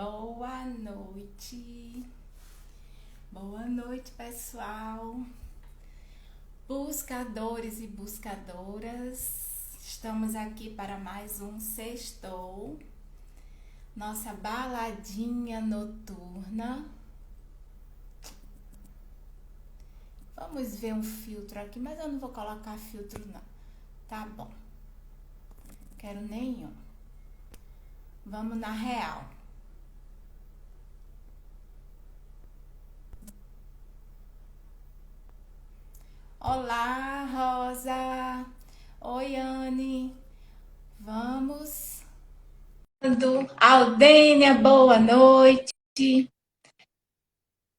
Boa noite. Boa noite, pessoal. Buscadores e buscadoras. Estamos aqui para mais um Sextou. Nossa baladinha noturna. Vamos ver um filtro aqui, mas eu não vou colocar filtro não. Tá bom. Quero nenhum. Vamos na real. Olá, Rosa. Oi, Anne. Vamos. Aldênia, boa noite.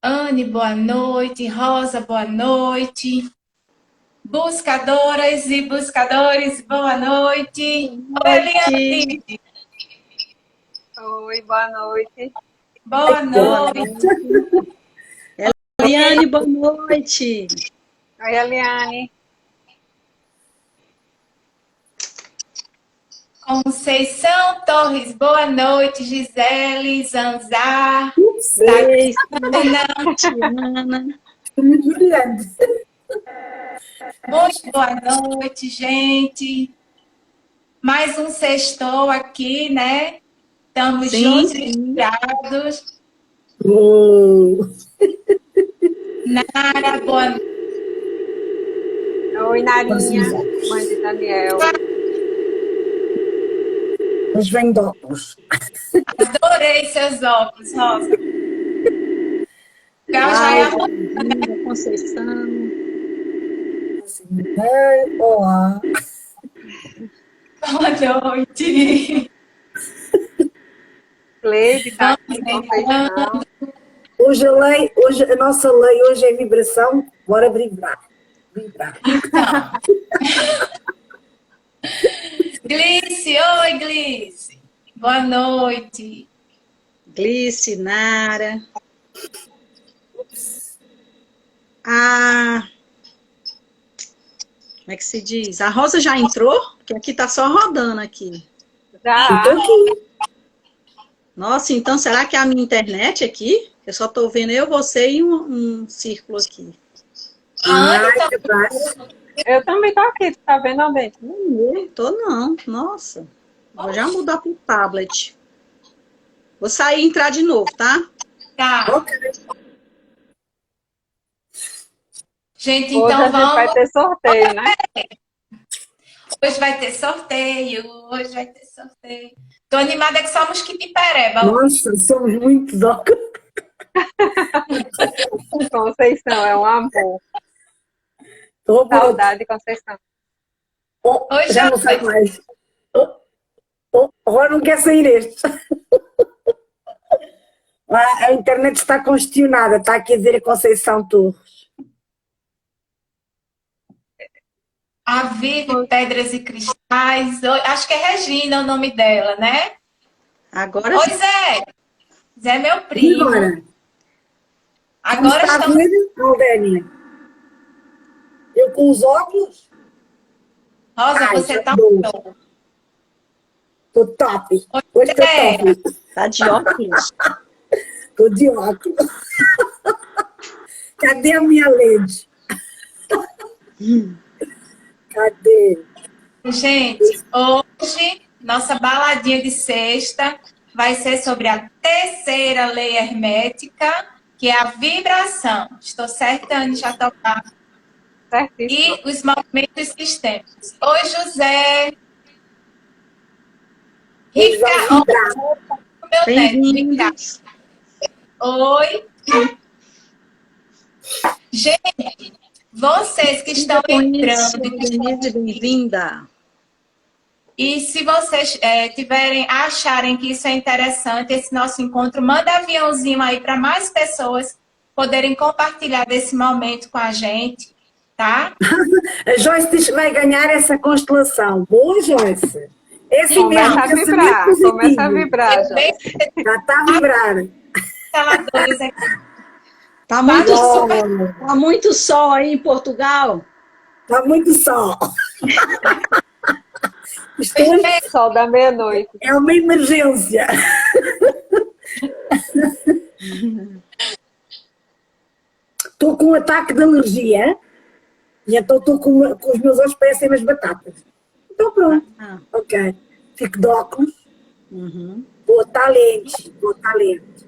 Anne, boa noite. Rosa, boa noite. Buscadoras e buscadores, boa noite. Oi, Eliane. Oi, boa noite. Boa noite. Eliane, boa noite. Oi, Eliane. Conceição Torres, boa noite. Gisele, Zanzar. Beijo, Ana. Muito brilhante. Muito boa noite, gente. Mais um sextou aqui, né? Estamos juntos e misturados. Nara, boa noite. Oi, Narinha, mãe de Daniel. Mas vem de óculos. Adorei seus óculos, Rosa. Conceição. Olá. Boa noite. Cleide, tá aqui, Conceição. Hoje a nossa lei hoje é vibração. Bora vibrar. Então. Glice, oi, Glice. Boa noite. Glice, Nara. Como é que se diz? A Rosa já entrou? Porque aqui tá só rodando aqui. Já. Nossa, então será que é a minha internet aqui? Eu só tô vendo eu, você e um círculo aqui. Eu também tô aqui, tá vendo, Aldente? Não tô não, nossa. Vou já mudar pro tablet. Vou sair e entrar de novo, tá? Tá. Gente, Hoje então a gente vamos. vai ter sorteio, né? Hoje vai ter sorteio. Tô animada que só mosquito e pereba. Nossa, somos muito óculos. Conceição, é um amor. Tô Saudade, Conceição. Oi, já não sei Joyce. mais. Agora não quer sair este. A internet está congestionada. Está aqui a dizer a Conceição Torres. A Vive Pedras e Cristais. Acho que é Regina o nome dela, né? Agora Oi, sim. Zé. Zé é meu E primo. Agora está estamos... a ver, Aldénia? Eu com os óculos? Rosa, Ai, você já tá dou. bom. Estou top. Oi, Hoje estou Zé. top. Tá de óculos. Estou de óculos. Cadê a minha LED? Cadê? Gente, hoje nossa baladinha de sexta vai ser sobre a terceira lei hermética, que é a vibração. Estou certa, Anne, já tocar. Certíssimo. E os movimentos sistêmicos. Oi, José. Hoje vai vibrar. Meu neto, Ricardo. Bem-vindos. Oi. Gente, vocês que estão entrando Denise, bem-vinda. e se vocês acharem que isso é interessante, esse nosso encontro, manda aviãozinho aí para mais pessoas poderem compartilhar desse momento com a gente, tá? A Joyce diz que vai ganhar essa constelação. Boa, Joyce. É assim mesmo. Começa a vibrar, começa a vibrar, já. Já está a vibrar. Instaladores aqui. Tá muito sol aí em Portugal. Está muito sol. Isto hoje Sol da meia-noite. é uma emergência. Estou com um ataque de alergia e então estou com os meus olhos parecem umas batatas. Então pronto, ok. Fico de óculos, botar lentes, botar lentes.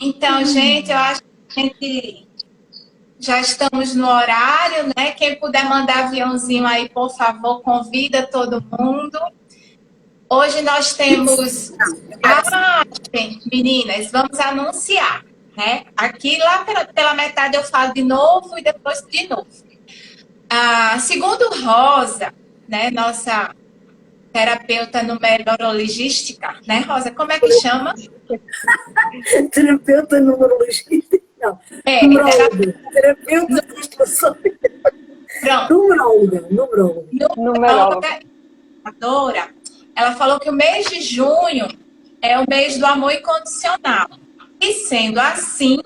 Então, gente, eu acho que a gente já estamos no horário, né? Quem puder mandar aviãozinho aí, por favor, convida todo mundo. Hoje nós temos... meninas, vamos anunciar, né? Aqui, lá pela metade, eu falo de novo e depois de novo. Segundo Rosa, né? Nossa terapeuta numerologística, né, Rosa? Como é que chama? Terapeuta numerologista. Não. Terapeuta de constelações. Pronto. Numeróloga. Ela falou que o mês de junho é o mês do amor incondicional. E sendo assim,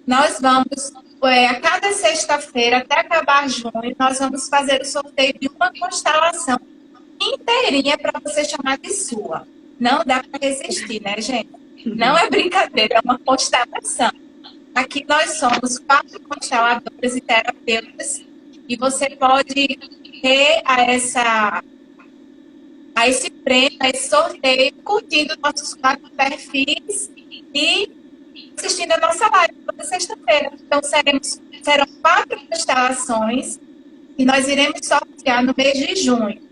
nós vamos, a cada sexta-feira, até acabar junho, nós vamos fazer o sorteio de uma constelação inteirinha para você chamar de sua. Não dá para resistir, né, gente? Não é brincadeira, é uma constelação. Aqui nós somos 4 consteladores e terapeutas e você pode ter a esse prêmio, a esse sorteio, curtindo nossos 4 perfis e assistindo a nossa live toda sexta-feira. Então, serão 4 constelações e nós iremos sortear no mês de junho.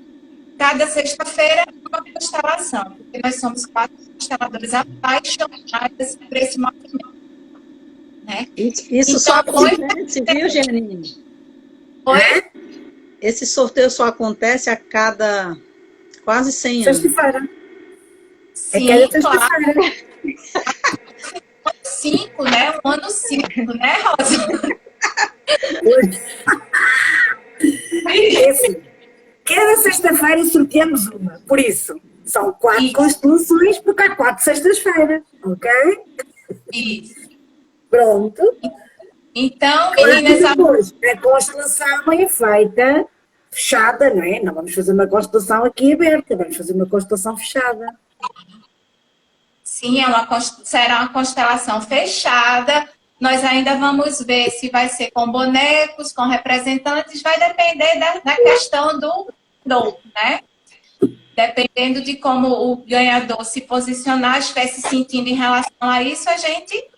Cada sexta-feira, uma constelação, porque nós somos 4 consteladores apaixonadas por esse movimento. Né? Isso então, só acontece, viu, Janine? Oi? Esse sorteio só acontece a cada quase 100 anos. Sexta-feira. Sim, claro. 5, né? Um ano 5, né, Rosa? Cada sexta-feira sorteamos uma. Por isso, são 4 constelações, porque há 4 sextas-feiras. Ok? Isso. Pronto. Então, meninas... Depois, a constelação é feita fechada, não é? Não vamos fazer uma constelação aqui aberta, vamos fazer uma constelação fechada. Sim, será uma constelação fechada. Nós ainda vamos ver se vai ser com bonecos, com representantes, vai depender da questão do né? Dependendo de como o ganhador se posicionar, estiver se sentindo em relação a isso, a gente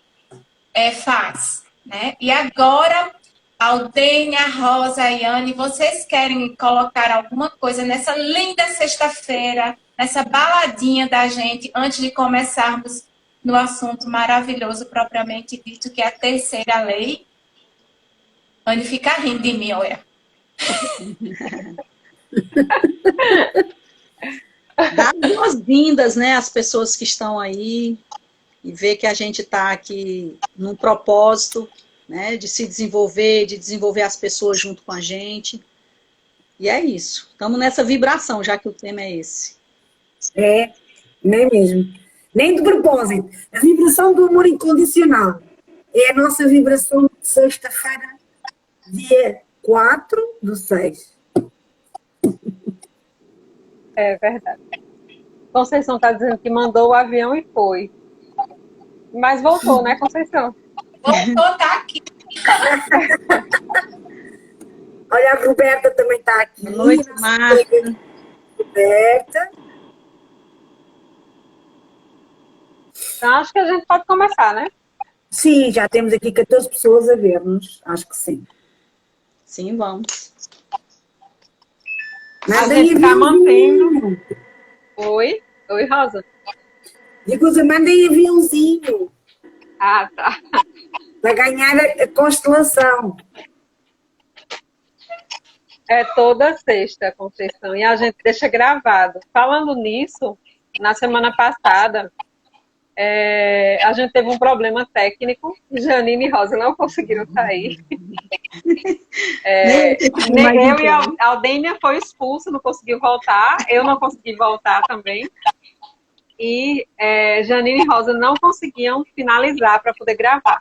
faz, né? E agora, Aldênia, Rosa e Anne, vocês querem colocar alguma coisa nessa linda sexta-feira, nessa baladinha da gente, antes de começarmos no assunto maravilhoso propriamente dito, que é a terceira lei? Anne fica rindo de mim, olha. Dá boas-vindas, né, às pessoas que estão aí e ver que a gente está aqui num propósito, né, de se desenvolver, de desenvolver as pessoas junto com a gente. E é isso. Estamos nessa vibração, já que o tema é esse. Nem mesmo. Nem de propósito. A vibração do amor incondicional é a nossa vibração de sexta-feira, dia 4/6. É verdade. Conceição está dizendo que mandou o avião e foi. Mas voltou, né, Conceição? Voltou, tá aqui. Olha, a Roberta também está aqui. Boa noite, Marta. Roberta. Então, acho que a gente pode começar, né? Sim, já temos aqui 14 pessoas a ver-nos. Acho que sim. Sim, vamos. A gente está mantendo. Oi, Rosa. Digo, mandem aviãozinho. Ah, tá. Para ganhar a constelação. É toda sexta, Conceição, e a gente deixa gravado. Falando nisso, na semana passada, a gente teve um problema técnico, Janine e Rosa não conseguiram sair. Eu e a Aldênia foi expulsa, não conseguiu voltar, eu não consegui voltar também. E Janine e Rosa não conseguiam finalizar para poder gravar.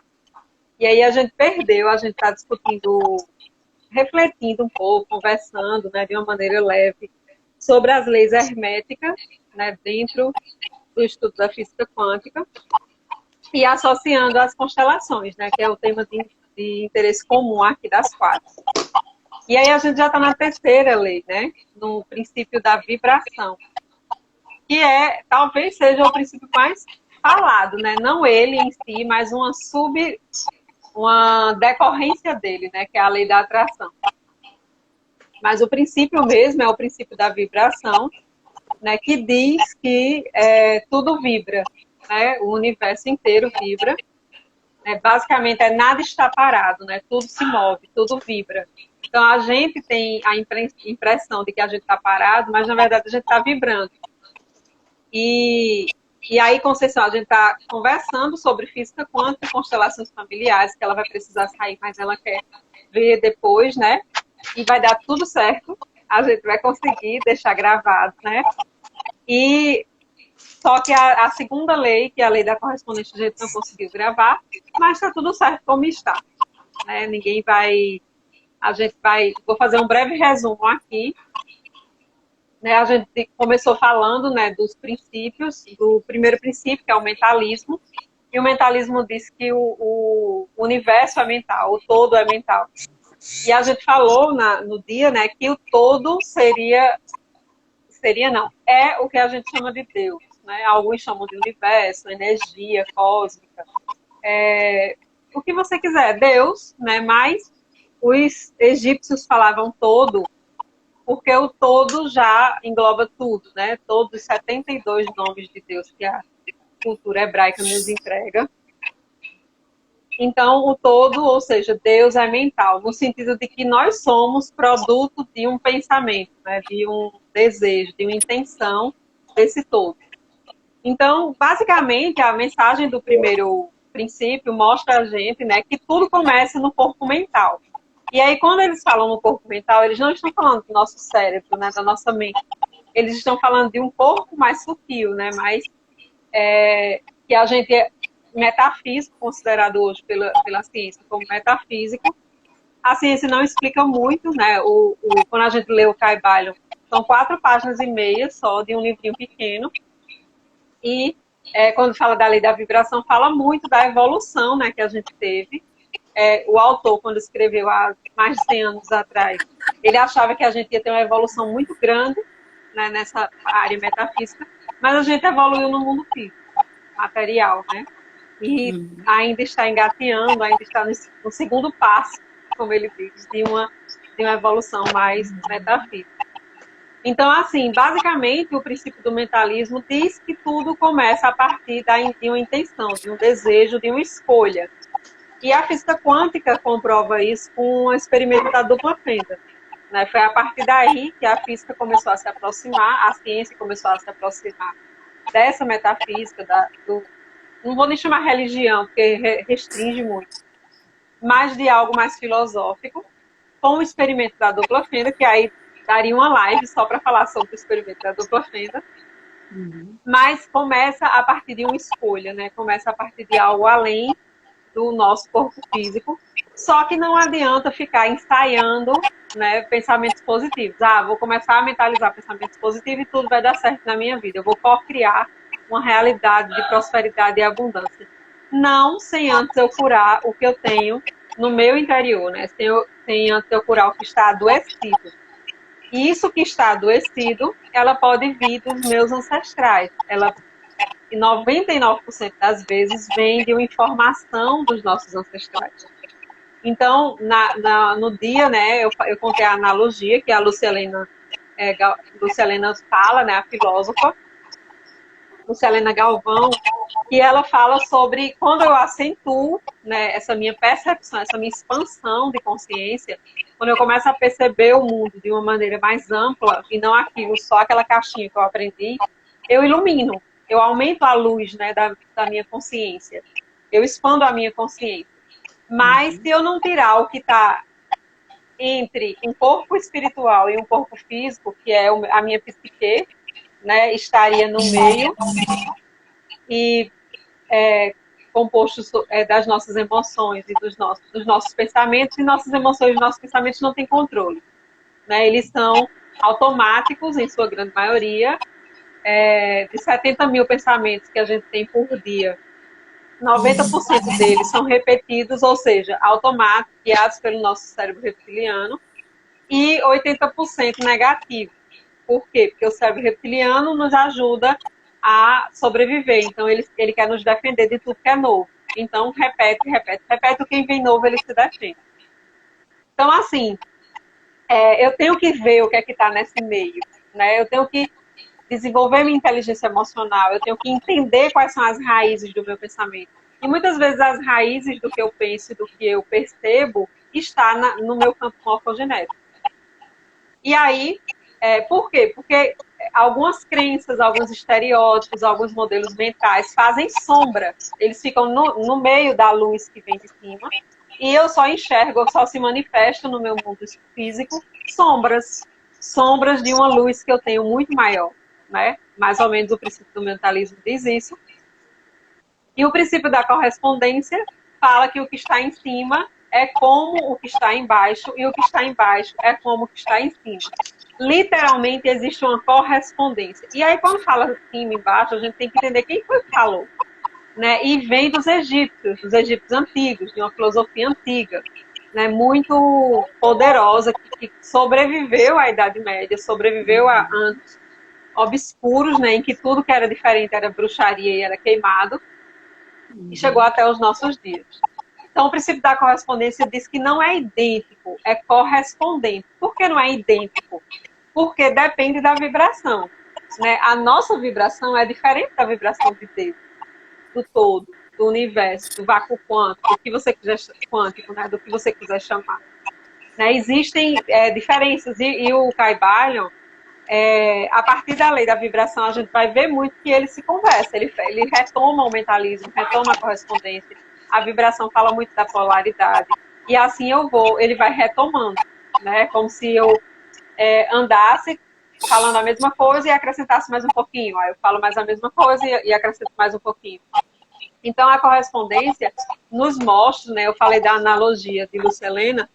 E aí a gente perdeu, a gente está discutindo, refletindo um pouco, conversando, né, de uma maneira leve sobre as leis herméticas, né, dentro do estudo da física quântica e associando as constelações, né, que é o tema de interesse comum aqui das 4. E aí a gente já está na terceira lei, né, no princípio da vibração, que talvez seja o princípio mais falado, né, não ele em si, mas uma decorrência dele, né, que é a lei da atração. Mas o princípio mesmo é o princípio da vibração, né, que diz que tudo vibra, né, o universo inteiro vibra. Basicamente, nada está parado, né, tudo se move, tudo vibra. Então, a gente tem a impressão de que a gente está parado, mas, na verdade, a gente está vibrando. E aí, Conceição, a gente está conversando sobre física quântica e constelações familiares, que ela vai precisar sair, mas ela quer ver depois, né? E vai dar tudo certo. A gente vai conseguir deixar gravado, né? Só que a segunda lei, que é a lei da correspondência, a gente não conseguiu gravar, mas está tudo certo como está. Né? Vou fazer um breve resumo aqui. Né, a gente começou falando, né, dos princípios, do primeiro princípio, que é o mentalismo, e o mentalismo diz que o universo é mental, o todo é mental. E a gente falou no dia, né, que o todo é o que a gente chama de Deus. Né? Alguns chamam de universo, energia cósmica, o que você quiser, Deus, né, mas os egípcios falavam todo, porque o todo já engloba tudo, né? Todos os 72 nomes de Deus que a cultura hebraica nos entrega. Então, o todo, ou seja, Deus é mental, no sentido de que nós somos produto de um pensamento, né? De um desejo, de uma intenção desse todo. Então, basicamente, a mensagem do primeiro princípio mostra a gente, né, que tudo começa no corpo mental. E aí, quando eles falam no corpo mental, eles não estão falando do nosso cérebro, né, da nossa mente. Eles estão falando de um corpo mais sutil, né, mais que a gente é metafísico, considerado hoje pela ciência como metafísico. A ciência não explica muito, né, quando a gente lê o Caibalion, são 4 páginas e meia só de um livrinho pequeno. E quando fala da lei da vibração, fala muito da evolução, né, que a gente teve. O autor, quando escreveu há mais de 100 anos atrás, ele achava que a gente ia ter uma evolução muito grande, né, nessa área metafísica, mas a gente evoluiu no mundo físico, material, né? E ainda está engateando, ainda está no segundo passo, como ele diz, de uma evolução mais metafísica. Então, assim, basicamente, o princípio do mentalismo diz que tudo começa a partir de uma intenção, de um desejo, de uma escolha. E a física quântica comprova isso com um experimento da dupla fenda. Né? Foi a partir daí que a física começou a se aproximar, a ciência começou a se aproximar dessa metafísica, não vou nem chamar religião, porque restringe muito, mas de algo mais filosófico, com o experimento da dupla fenda, que aí daria uma live só para falar sobre o experimento da dupla fenda. Mas começa a partir de uma escolha, né? Começa a partir de algo além do nosso corpo físico, só que não adianta ficar ensaiando, né, pensamentos positivos. Vou começar a mentalizar pensamentos positivos e tudo vai dar certo na minha vida. Eu vou co-criar uma realidade de prosperidade e abundância. Não sem antes eu curar o que eu tenho no meu interior, né? Sem antes eu curar o que está adoecido. E isso que está adoecido, ela pode vir dos meus ancestrais. Ela, 99% das vezes, vem de uma informação dos nossos ancestrais. Então, no dia, né, eu contei a analogia que a Lucilena fala, né, a filósofa, Lucilena Galvão, e ela fala sobre quando eu acentuo, né, essa minha percepção, essa minha expansão de consciência, quando eu começo a perceber o mundo de uma maneira mais ampla e não só aquela caixinha que eu aprendi, eu ilumino, eu aumento a luz, né, da minha consciência, eu expando a minha consciência. Mas se eu não tirar o que está entre um corpo espiritual e um corpo físico, que é a minha psique, né, estaria no meio e composto das nossas emoções e dos nossos pensamentos, e nossas emoções e nossos pensamentos não têm controle. Né? Eles são automáticos, em sua grande maioria, de 70 mil pensamentos que a gente tem por dia, 90% deles são repetidos, ou seja, automáticos, guiados pelo nosso cérebro reptiliano, e 80% negativos. Por quê? Porque o cérebro reptiliano nos ajuda a sobreviver. Então, ele quer nos defender de tudo que é novo. Então, repete, repete, repete. O que vem novo, ele se defende. Então, assim, eu tenho que ver o que é que está nesse meio. Né? Eu tenho que desenvolver minha inteligência emocional. Eu tenho que entender quais são as raízes do meu pensamento. E muitas vezes as raízes do que eu penso e do que eu percebo está no meu campo morfogenético. E aí, por quê? Porque algumas crenças, alguns estereótipos, alguns modelos mentais fazem sombra. Eles ficam no meio da luz que vem de cima. E eu só enxergo, eu só se manifesto no meu mundo físico sombras de uma luz que eu tenho muito maior. Né? Mais ou menos o princípio do mentalismo diz isso. E o princípio da correspondência fala que o que está em cima é como o que está embaixo, e o que está embaixo é como o que está em cima. Literalmente existe uma correspondência. E aí, quando fala cima e embaixo, a gente tem que entender quem foi que falou. Né? E vem dos egípcios antigos, de uma filosofia antiga, né? Muito poderosa, que sobreviveu à Idade Média, sobreviveu a anos obscuros, né? Em que tudo que era diferente era bruxaria e era queimado, e chegou até os nossos dias. Então, o princípio da correspondência diz que não é idêntico, é correspondente. Por que não é idêntico? Porque depende da vibração. Né? A nossa vibração é diferente da vibração de Deus, do todo, do universo, do vácuo quântico, do que você quiser, quântico, né? Do que você quiser chamar. Né? Existem diferenças, e o Kybalion, a partir da lei da vibração, a gente vai ver muito que ele se conversa, ele retoma o mentalismo, retoma a correspondência. A vibração fala muito da polaridade. E assim ele vai retomando, né? Como se eu andasse falando a mesma coisa e acrescentasse mais um pouquinho. Aí eu falo mais a mesma coisa e acrescento mais um pouquinho. Então, a correspondência nos mostra, né? Eu falei da analogia de Lucilena,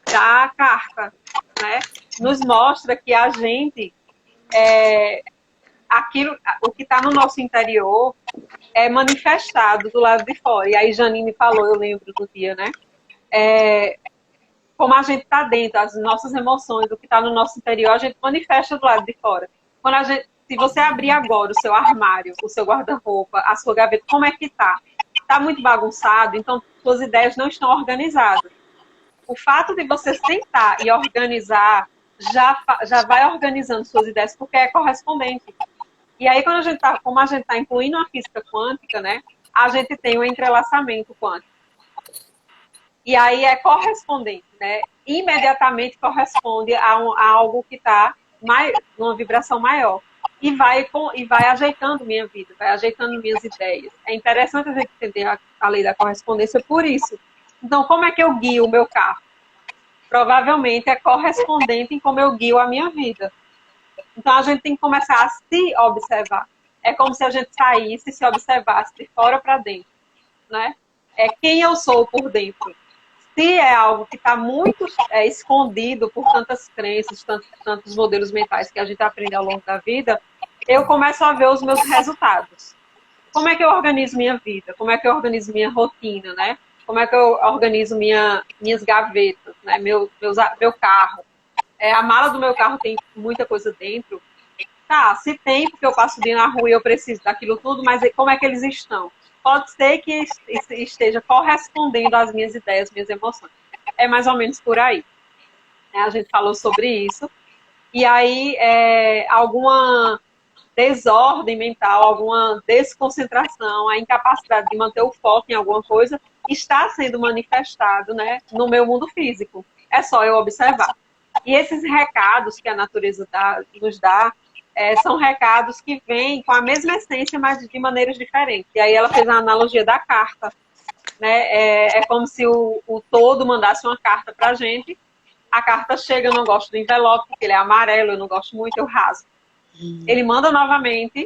da carta, né? Nos mostra que a gente, o que está no nosso interior é manifestado do lado de fora. E aí Janine falou, eu lembro do dia, né? Como a gente está dentro, as nossas emoções, o que está no nosso interior, a gente manifesta do lado de fora. Se você abrir agora o seu armário, o seu guarda-roupa, a sua gaveta, como é que está? Está muito bagunçado, então suas ideias não estão organizadas. O fato de você sentar e organizar já vai organizando suas ideias, porque é correspondente. E aí, como a gente está incluindo a física quântica, né, a gente tem um entrelaçamento quântico. E aí é correspondente, né? Imediatamente corresponde a algo que está numa vibração maior. E vai ajeitando minha vida, vai ajeitando minhas ideias. É interessante a gente entender a lei da correspondência por isso. Então, como é que eu guio o meu carro? Provavelmente é correspondente em como eu guio a minha vida. Então, a gente tem que começar a se observar. É como se a gente saísse e se observasse de fora para dentro. Né? É quem eu sou por dentro. Se é algo que está muito escondido por tantas crenças, tantos modelos mentais que a gente aprende ao longo da vida, eu começo a ver os meus resultados. Como é que eu organizo minha vida? Como é que eu organizo minha rotina, né? Como é que eu organizo minhas gavetas, né? Meu carro. A mala do meu carro tem muita coisa dentro. Tá, se tem, porque eu passo o dia na rua e eu preciso daquilo tudo, mas como é que eles estão? Pode ser que esteja correspondendo às minhas ideias, às minhas emoções. É mais ou menos por aí. A gente falou sobre isso. E aí, alguma desordem mental, alguma desconcentração, a incapacidade de manter o foco em alguma coisa, está sendo manifestado, né, no meu mundo físico. É só eu observar. E esses recados que a natureza nos dá, são recados que vêm com a mesma essência, mas de maneiras diferentes. E aí ela fez a analogia da carta. Né? É como se o todo mandasse uma carta para a gente. A carta chega, eu não gosto do envelope, porque ele é amarelo, eu não gosto muito, eu rasgo. Ele manda novamente,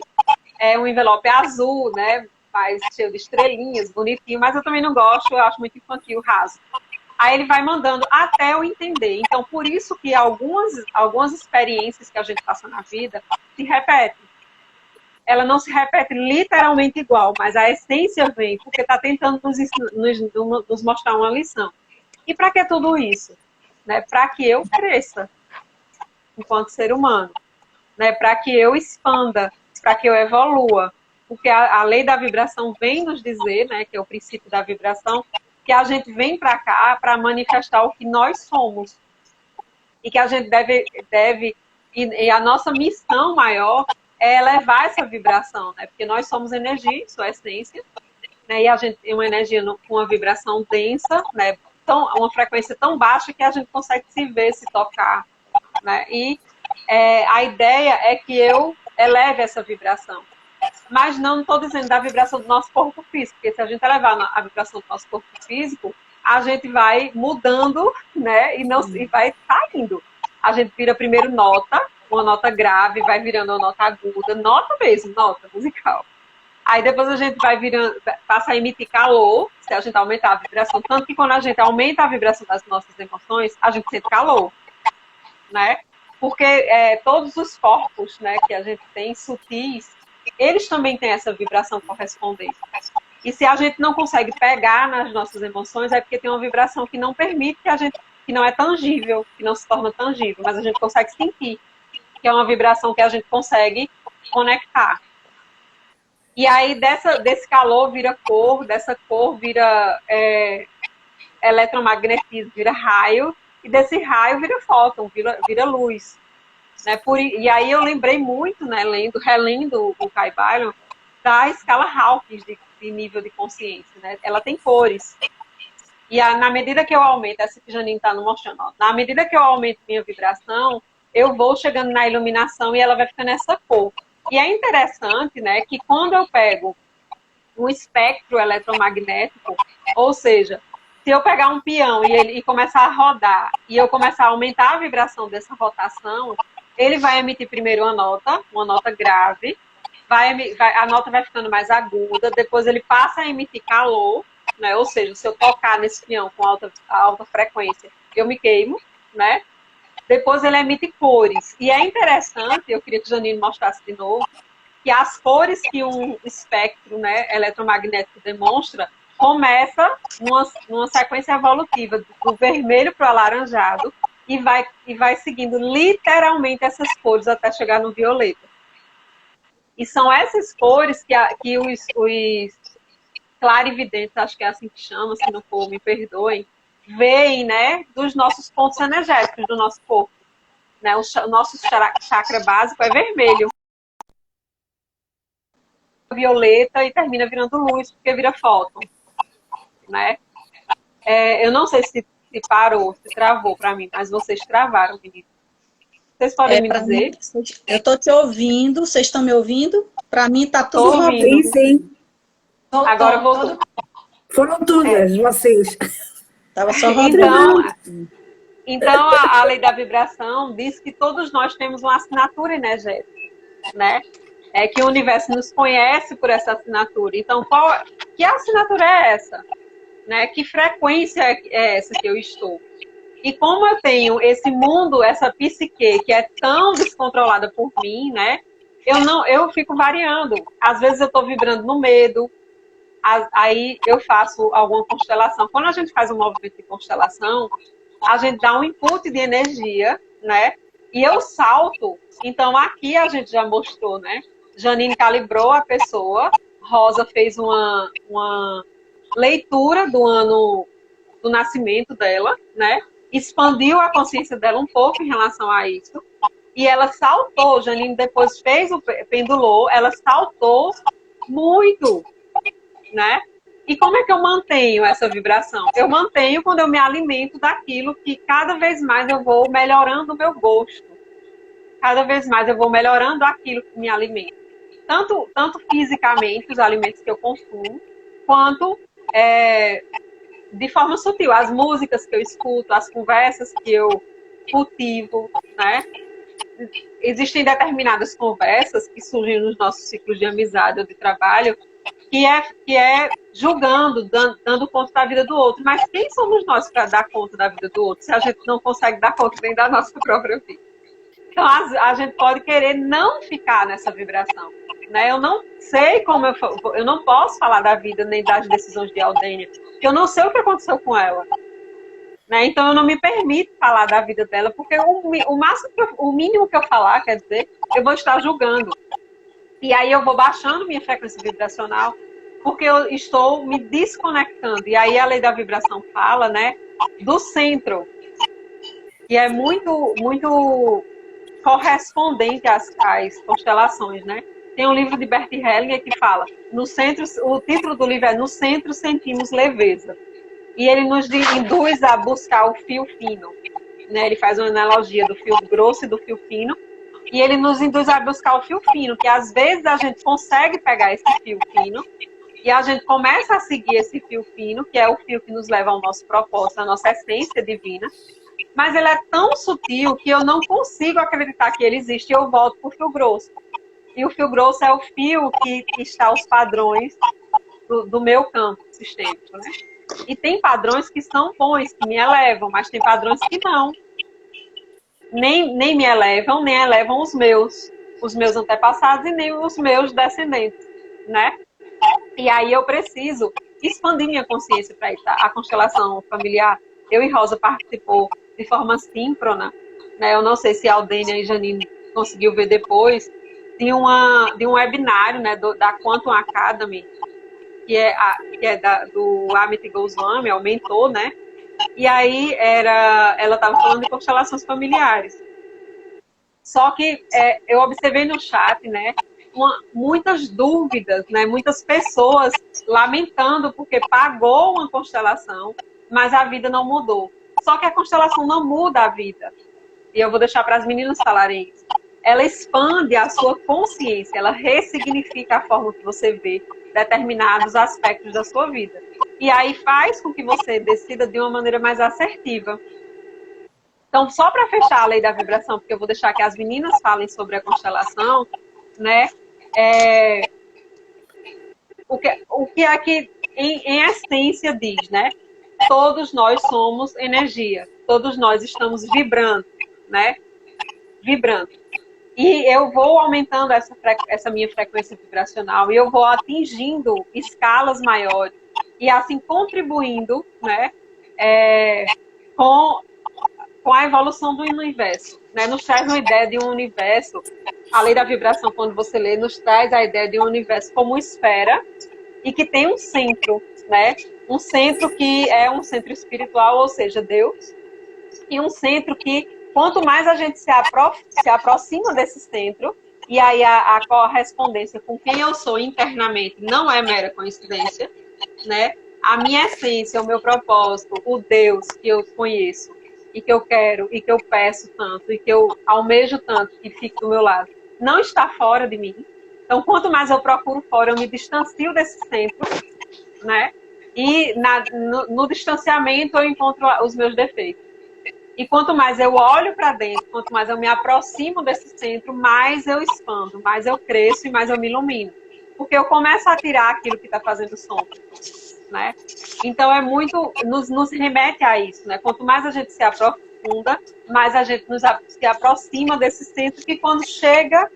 um envelope azul, né? Mais cheio de estrelinhas, bonitinho, mas eu também não gosto, eu acho muito infantil, rasgo. Aí ele vai mandando até eu entender. Então, por isso que algumas experiências que a gente passa na vida se repetem. ela não se repete literalmente igual, mas a essência vem, porque está tentando nos mostrar uma lição. E para que tudo isso? Né? Para que eu cresça enquanto ser humano, né? Para que eu expanda, para que eu evolua. Porque a lei da vibração vem nos dizer, né, que é o princípio da vibração, que a gente vem para cá para manifestar o que nós somos. E que a gente deve e a nossa missão maior é elevar essa vibração, né? Porque nós somos energia, em sua essência, né? E a gente tem uma energia com uma vibração densa, né? Uma frequência tão baixa que a gente consegue se ver, se tocar, né? E a ideia é que eu eleve essa vibração. Mas não estou dizendo da vibração do nosso corpo físico, porque se a gente elevar a vibração do nosso corpo físico, a gente vai mudando, né? E vai caindo. A gente vira primeiro nota, uma nota grave, vai virando uma nota aguda, nota mesmo, nota musical. Aí depois a gente vai virando, passa a emitir calor, se a gente aumentar a vibração. Tanto que quando a gente aumenta a vibração das nossas emoções, a gente sente calor, né? Porque todos os corpos, né, que a gente tem, sutis, eles também têm essa vibração correspondente. E se a gente não consegue pegar nas nossas emoções, é porque tem uma vibração que não permite que não é tangível, que não se torna tangível, mas a gente consegue sentir, que é uma vibração que a gente consegue conectar. E aí desse calor vira cor, dessa cor vira eletromagnetismo, vira raio, e desse raio vira fóton, vira luz. Né? E aí eu lembrei muito, né, relendo o Caibalion, da escala Hawkins de nível de consciência. Né? Ela tem cores. E na medida que eu aumento, essa que Janine está no mostrando, na medida que eu aumento minha vibração, eu vou chegando na iluminação e ela vai ficando essa cor. E é interessante, né, que quando eu pego um espectro eletromagnético, ou seja, se eu pegar um peão e começar a rodar, e eu começar a aumentar a vibração dessa rotação, ele vai emitir primeiro uma nota grave, a nota vai ficando mais aguda, depois ele passa a emitir calor, né, ou seja, se eu tocar nesse peão com alta frequência, eu me queimo, né? Depois ele emite cores. E é interessante, eu queria que o Janine mostrasse de novo, que as cores que um espectro, né, eletromagnético demonstra, começa numa sequência evolutiva do vermelho para o alaranjado e vai seguindo literalmente essas cores até chegar no violeta. E são essas cores que os clarividentes, acho que é assim que chama, se não for, me perdoem, veem, né, dos nossos pontos energéticos do nosso corpo. Né? O nosso chakra básico é vermelho. Violeta e termina virando luz, porque vira fóton. Né? Eu não sei se parou, se travou para mim, mas vocês travaram, menino. Vocês podem me dizer? Eu estou te ouvindo, vocês estão me ouvindo? Para mim está tudo ouvindo. Sim. Agora voltou. Foram todas vocês. Estava só rodando. Então a lei da vibração diz que todos nós temos uma assinatura energética, né? É que o universo nos conhece por essa assinatura. Então, que assinatura é essa? Né? Que frequência é essa que eu estou? E como eu tenho esse mundo, essa psique que é tão descontrolada por mim, né? Eu fico variando. Às vezes eu estou vibrando no medo, aí eu faço alguma constelação. Quando a gente faz um movimento de constelação, a gente dá um input de energia, né? E eu salto. Então aqui a gente já mostrou, né? Janine calibrou a pessoa, Rosa fez uma leitura do ano do nascimento dela, né? Expandiu a consciência dela um pouco em relação a isso. E ela saltou, Janine depois fez pendulou, ela saltou muito, né? E como é que eu mantenho essa vibração? Eu mantenho quando eu me alimento daquilo que cada vez mais eu vou melhorando o meu gosto. Cada vez mais eu vou melhorando aquilo que me alimenta. Tanto fisicamente, os alimentos que eu consumo, quanto de forma sutil. As músicas que eu escuto, as conversas que eu cultivo, né? Existem determinadas conversas que surgem nos nossos ciclos de amizade ou de trabalho, que é julgando, dando conta da vida do outro. Mas quem somos nós para dar conta da vida do outro, se a gente não consegue dar conta nem da nossa própria vida? Então, a gente pode querer não ficar nessa vibração. né? Eu não sei como eu não posso falar da vida nem das decisões de Aldênia, porque eu não sei o que aconteceu com ela. Né? Então eu não me permito falar da vida dela, porque o mínimo que eu falar, quer dizer, eu vou estar julgando. E aí eu vou baixando minha frequência vibracional, porque eu estou me desconectando. E aí a lei da vibração fala, né, do centro. E é muito, muito correspondente às constelações, né? Tem um livro de Bert Hellinger que fala, no centro, o título do livro é No Centro Sentimos Leveza. E ele nos induz a buscar o fio fino. Né? Ele faz uma analogia do fio grosso e do fio fino. E ele nos induz a buscar o fio fino, que às vezes a gente consegue pegar esse fio fino e a gente começa a seguir esse fio fino, que é o fio que nos leva ao nosso propósito, à nossa essência divina. Mas ele é tão sutil que eu não consigo acreditar que ele existe e eu volto para o fio grosso. E o fio grosso é o fio que está aos padrões do meu campo sistêmico, né? E tem padrões que são bons, que me elevam, mas tem padrões que não. Nem me elevam, nem elevam os meus antepassados e nem os meus descendentes, né? E aí eu preciso expandir minha consciência para isso. A constelação familiar, eu e Rosa participou de forma síncrona, né? Eu não sei se a Aldênia e Janine conseguiu ver depois, de um webinário, né, da Quantum Academy, que é do Amit Goswami, é o mentor, né? E aí ela estava falando de constelações familiares. Só que eu observei no chat, né, muitas dúvidas, né, muitas pessoas lamentando porque pagou uma constelação, mas a vida não mudou. Só que a constelação não muda a vida. E eu vou deixar para as meninas falarem isso. Ela expande a sua consciência, ela ressignifica a forma que você vê determinados aspectos da sua vida. E aí faz com que você decida de uma maneira mais assertiva. Então, só para fechar a lei da vibração, porque eu vou deixar que as meninas falem sobre a constelação, né? O que é que, em essência, diz, né? Todos nós somos energia. Todos nós estamos vibrando, né? Vibrando. E eu vou aumentando essa minha frequência vibracional e eu vou atingindo escalas maiores e assim contribuindo, né, com a evolução do universo. Né? Nos traz uma ideia de um universo, a lei da vibração, quando você lê, nos traz a ideia de um universo como esfera e que tem um centro, né? Um centro que é um centro espiritual, ou seja, Deus, e um centro que quanto mais a gente se aproxima desse centro, e aí a correspondência com quem eu sou internamente não é mera coincidência, né? A minha essência, o meu propósito, o Deus que eu conheço, e que eu quero, e que eu peço tanto, e que eu almejo tanto que fique do meu lado, não está fora de mim. Então, quanto mais eu procuro fora, eu me distancio desse centro, né? E no distanciamento eu encontro os meus defeitos. E quanto mais eu olho para dentro, quanto mais eu me aproximo desse centro, mais eu expando, mais eu cresço e mais eu me ilumino. Porque eu começo a tirar aquilo que está fazendo sombra, né? Então é muito, nos remete a isso, né? Quanto mais a gente se aprofunda, mais a gente se aproxima desse centro que quando chega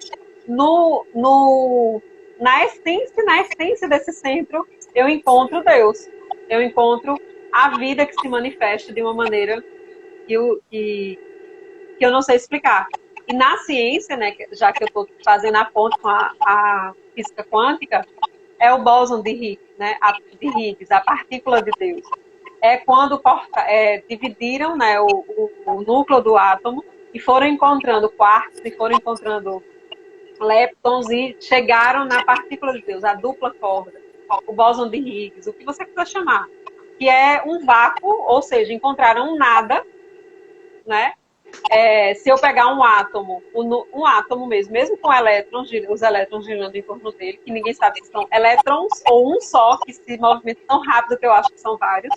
na essência desse centro, eu encontro Deus. Eu encontro a vida que se manifesta de uma maneira que eu não sei explicar. E na ciência, né, já que eu estou fazendo a ponte com a física quântica, é o bóson de Higgs, né, de Higgs, a partícula de Deus. É quando dividiram, né, o núcleo do átomo e foram encontrando quarks, e foram encontrando leptons e chegaram na partícula de Deus, a dupla corda, o bóson de Higgs, o que você quiser chamar, que é um vácuo, ou seja, encontraram um nada, né? Se eu pegar um átomo mesmo com elétrons, os elétrons girando em torno dele, que ninguém sabe se são elétrons ou um só, que se movimenta tão rápido que eu acho que são vários.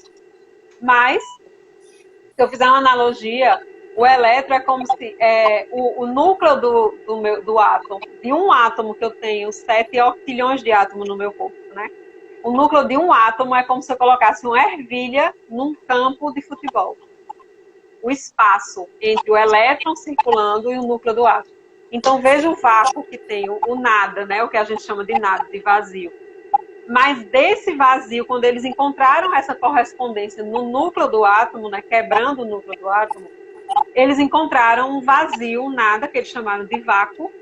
Mas, se eu fizer uma analogia, o elétron é como se o núcleo do átomo, de um átomo que eu tenho 7 octilhões de átomos no meu corpo, né? O núcleo de um átomo é como se eu colocasse uma ervilha num campo de futebol. O espaço entre o elétron circulando e o núcleo do átomo. Então, veja o vácuo que tem, o nada, né? O que a gente chama de nada, de vazio. Mas desse vazio, quando eles encontraram essa correspondência no núcleo do átomo, né? Quebrando o núcleo do átomo, eles encontraram um vazio, um nada, que eles chamaram de vácuo,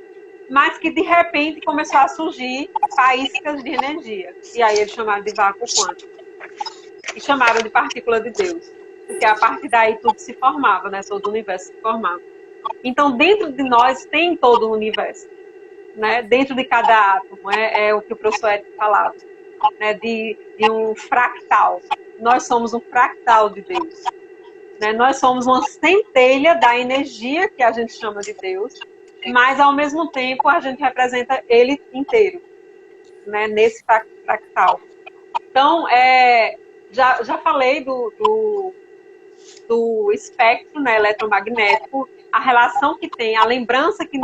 mas que de repente começou a surgir faíscas de energia. E aí eles chamaram de vácuo quântico. E chamaram de partícula de Deus. Porque a partir daí tudo se formava, né? Todo o universo se formava. Então, dentro de nós tem todo o universo. Né? Dentro de cada átomo, é o que o professor Érico falava, né? de um fractal. Nós somos um fractal de Deus. Né? Nós somos uma centelha da energia que a gente chama de Deus, mas, ao mesmo tempo, a gente representa ele inteiro, né? Nesse fractal. Então, já falei do espectro, né, eletromagnético, a relação que tem, a lembrança que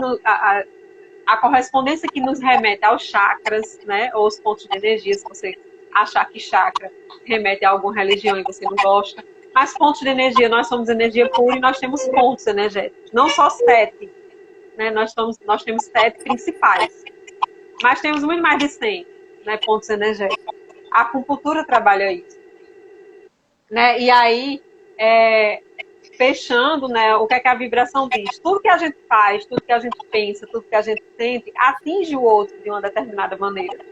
a correspondência que nos remete aos chakras, né, ou os pontos de energia, se você achar que chakra remete a alguma religião e você não gosta. Mas pontos de energia, nós somos energia pura e nós temos pontos energéticos, não só 7. Né, nós temos 7 principais, mas temos muito mais de 100, né, pontos energéticos. A acupuntura trabalha isso. Né, e aí, fechando, né, o que é que a vibração diz? Tudo que a gente faz, tudo que a gente pensa, tudo que a gente sente, atinge o outro de uma determinada maneira.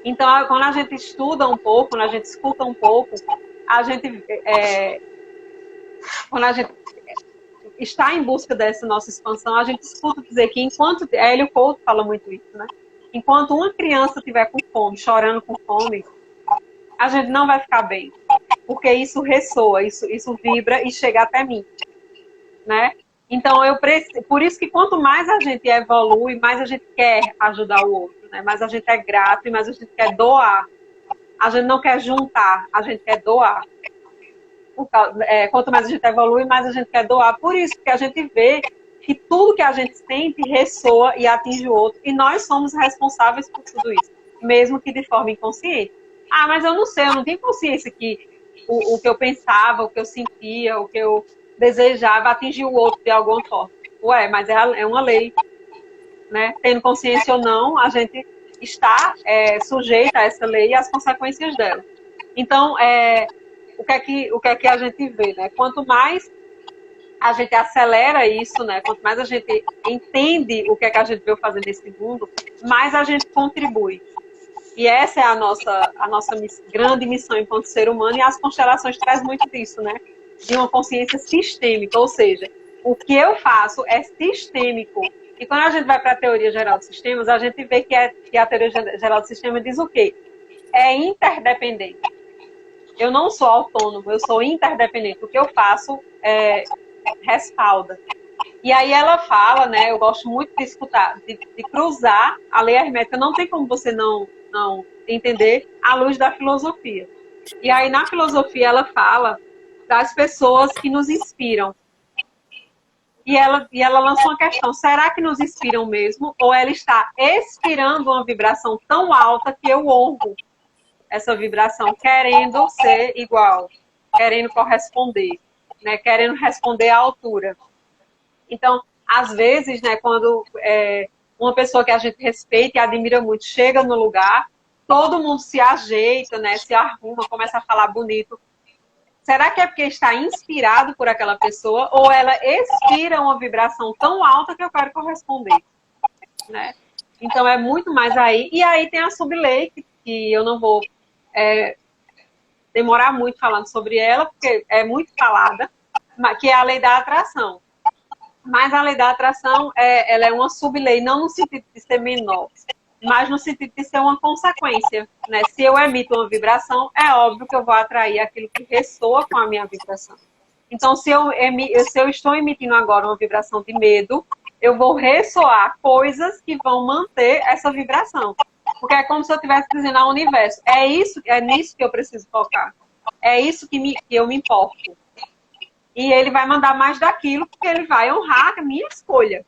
Então, quando a gente estuda um pouco, quando a gente escuta um pouco, quando a gente está em busca dessa nossa expansão, a gente escuta dizer que enquanto... Hélio Couto fala muito isso, né? Enquanto uma criança estiver com fome, chorando com fome, a gente não vai ficar bem. Porque isso ressoa, isso vibra e chega até mim. Né? Então, por isso que quanto mais a gente evolui, mais a gente quer ajudar o outro. Né? Mais a gente é grato e mais a gente quer doar. A gente não quer juntar, a gente quer doar. Quanto mais a gente evolui, mais a gente quer doar. Por isso que a gente vê que tudo que a gente sente ressoa e atinge o outro. E nós somos responsáveis por tudo isso, mesmo que de forma inconsciente. Ah, mas eu não sei, eu não tenho consciência que o que eu pensava, o que eu sentia, o que eu desejava atingiu o outro de alguma forma. Ué, mas é uma lei. Né? Tendo consciência ou não, a gente está sujeita a essa lei e às consequências dela. Então, o que é que a gente vê, né? Quanto mais a gente acelera isso, né? Quanto mais a gente entende o que é que a gente veio fazer nesse mundo, mais a gente contribui. E essa é a nossa grande missão enquanto ser humano, e as constelações trazem muito disso, né? De uma consciência sistêmica, ou seja, o que eu faço é sistêmico. E quando a gente vai para a teoria geral dos sistemas, a gente vê que a teoria geral do sistema diz o quê? É interdependente. Eu não sou autônomo, eu sou interdependente. O que eu faço respalda. E aí ela fala, né, eu gosto muito de escutar, de cruzar a lei hermética. Não tem como você não entender à luz da filosofia. E aí na filosofia ela fala das pessoas que nos inspiram. E ela lançou uma questão, será que nos inspiram mesmo? Ou ela está expirando uma vibração tão alta que eu honro essa vibração, querendo ser igual, querendo corresponder, né? Querendo responder à altura. Então, às vezes, né, quando uma pessoa que a gente respeita e admira muito chega no lugar, todo mundo se ajeita, né, se arruma, começa a falar bonito. Será que é porque está inspirado por aquela pessoa ou ela expira uma vibração tão alta que eu quero corresponder? Né? Então, é muito mais aí. E aí tem a sublei, que eu não vou demorar muito falando sobre ela, porque é muito falada, que é a lei da atração. Mas a lei da atração, ela é uma sublei, não no sentido de ser menor, mas no sentido de ser uma consequência. Né? Se eu emito uma vibração, é óbvio que eu vou atrair aquilo que ressoa com a minha vibração. Então, se eu estou emitindo agora uma vibração de medo, eu vou ressoar coisas que vão manter essa vibração. Porque é como se eu estivesse dizendo ao universo, é nisso que eu preciso focar. É isso que eu me importo. E ele vai mandar mais daquilo, porque ele vai honrar a minha escolha.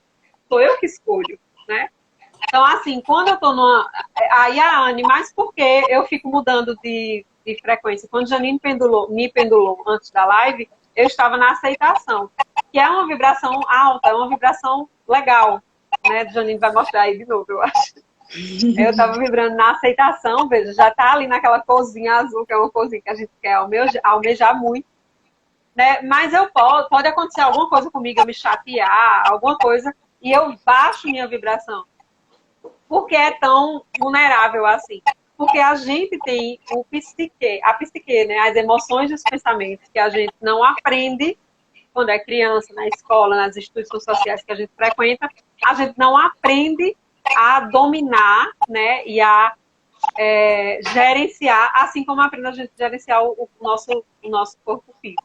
Sou eu que escolho, né? Então, assim, quando eu tô aí a Anne, mas por que eu fico mudando de frequência? Quando Janine me pendulou antes da live, eu estava na aceitação. Que é uma vibração alta, é uma vibração legal. né? Janine vai mostrar aí de novo, eu acho. Eu estava vibrando na aceitação, veja, já está ali naquela corzinha azul, que é uma corzinha que a gente quer almejar muito, né? Mas pode acontecer alguma coisa comigo, eu me chatear, alguma coisa, e eu baixo minha vibração. Por que é tão vulnerável assim? Porque a gente tem a psique, né? As emoções e os pensamentos que a gente não aprende quando é criança, na escola, nas instituições sociais que a gente frequenta, a gente não aprende a dominar, né, e a gerenciar, assim como aprende a gente gerenciar o nosso corpo físico.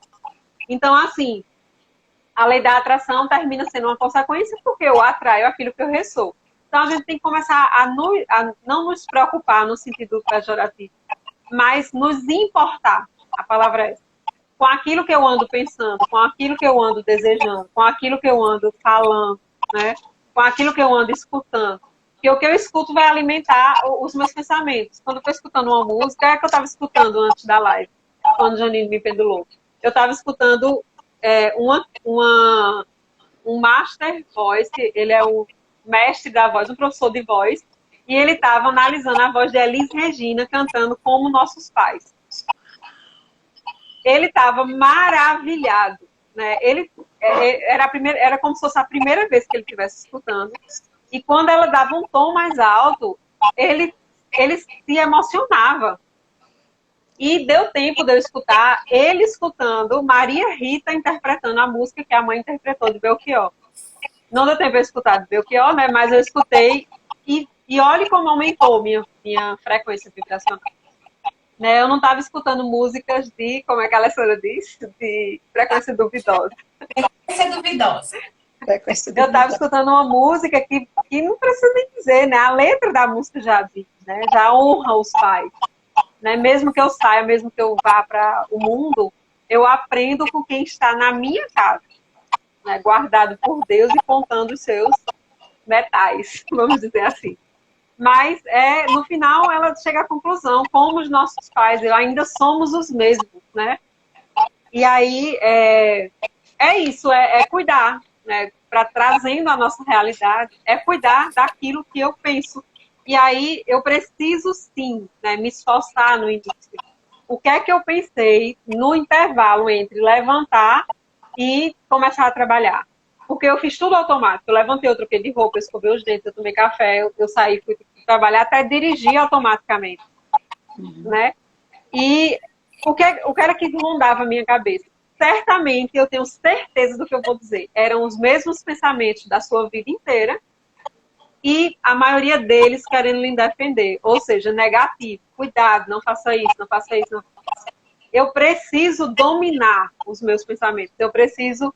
Então, assim, a lei da atração termina sendo uma consequência porque eu atraio aquilo que eu ressoo. Então, a gente tem que começar a não nos preocupar no sentido pejorativo, mas nos importar, a palavra é essa, com aquilo que eu ando pensando, com aquilo que eu ando desejando, com aquilo que eu ando falando, né, com aquilo que eu ando escutando. Porque o que eu escuto vai alimentar os meus pensamentos. Quando eu estou escutando uma música, é que eu estava escutando antes da live, quando o Janine me pendulou. Eu estava escutando um master voice, ele é o mestre da voz, um professor de voz, e ele estava analisando a voz de Elis Regina cantando Como Nossos Pais. Ele estava maravilhado, né? Era como se fosse a primeira vez que ele estivesse escutando. E quando ela dava um tom mais alto, ele se emocionava. E deu tempo de eu escutar ele escutando Maria Rita interpretando a música que a mãe interpretou de Belchior. Não deu tempo de eu escutar de Belchior, né? Mas eu escutei e olhe como aumentou minha frequência vibracional. Né? Eu não estava escutando músicas de, como é que a Alessandra disse? De frequência duvidosa. Frequência duvidosa. Eu estava escutando uma música que não precisa nem dizer, né? A letra da música já diz, né? Já honra os pais. Né? Mesmo que eu saia, mesmo que eu vá para o mundo, eu aprendo com quem está na minha casa, né? Guardado por Deus e contando os seus metais, vamos dizer assim. Mas, no final, ela chega à conclusão, como os nossos pais, ainda somos os mesmos, né? E aí, isso, cuidar, né? Trazendo a nossa realidade, cuidar daquilo que eu penso. E aí, eu preciso, sim, né, me esforçar no início. O que é que eu pensei no intervalo entre levantar e começar a trabalhar? Porque eu fiz tudo automático. Eu levantei, eu troquei de roupa, eu escovei os dentes, eu tomei café, eu saí, fui trabalhar, até dirigir automaticamente. Né? E o que era que rondava a minha cabeça? Certamente, eu tenho certeza do que eu vou dizer. Eram os mesmos pensamentos da sua vida inteira e a maioria deles querendo lhe defender. Ou seja, negativo. Cuidado, não faça isso, não faça isso. Não faça isso. Eu preciso dominar os meus pensamentos. Eu preciso...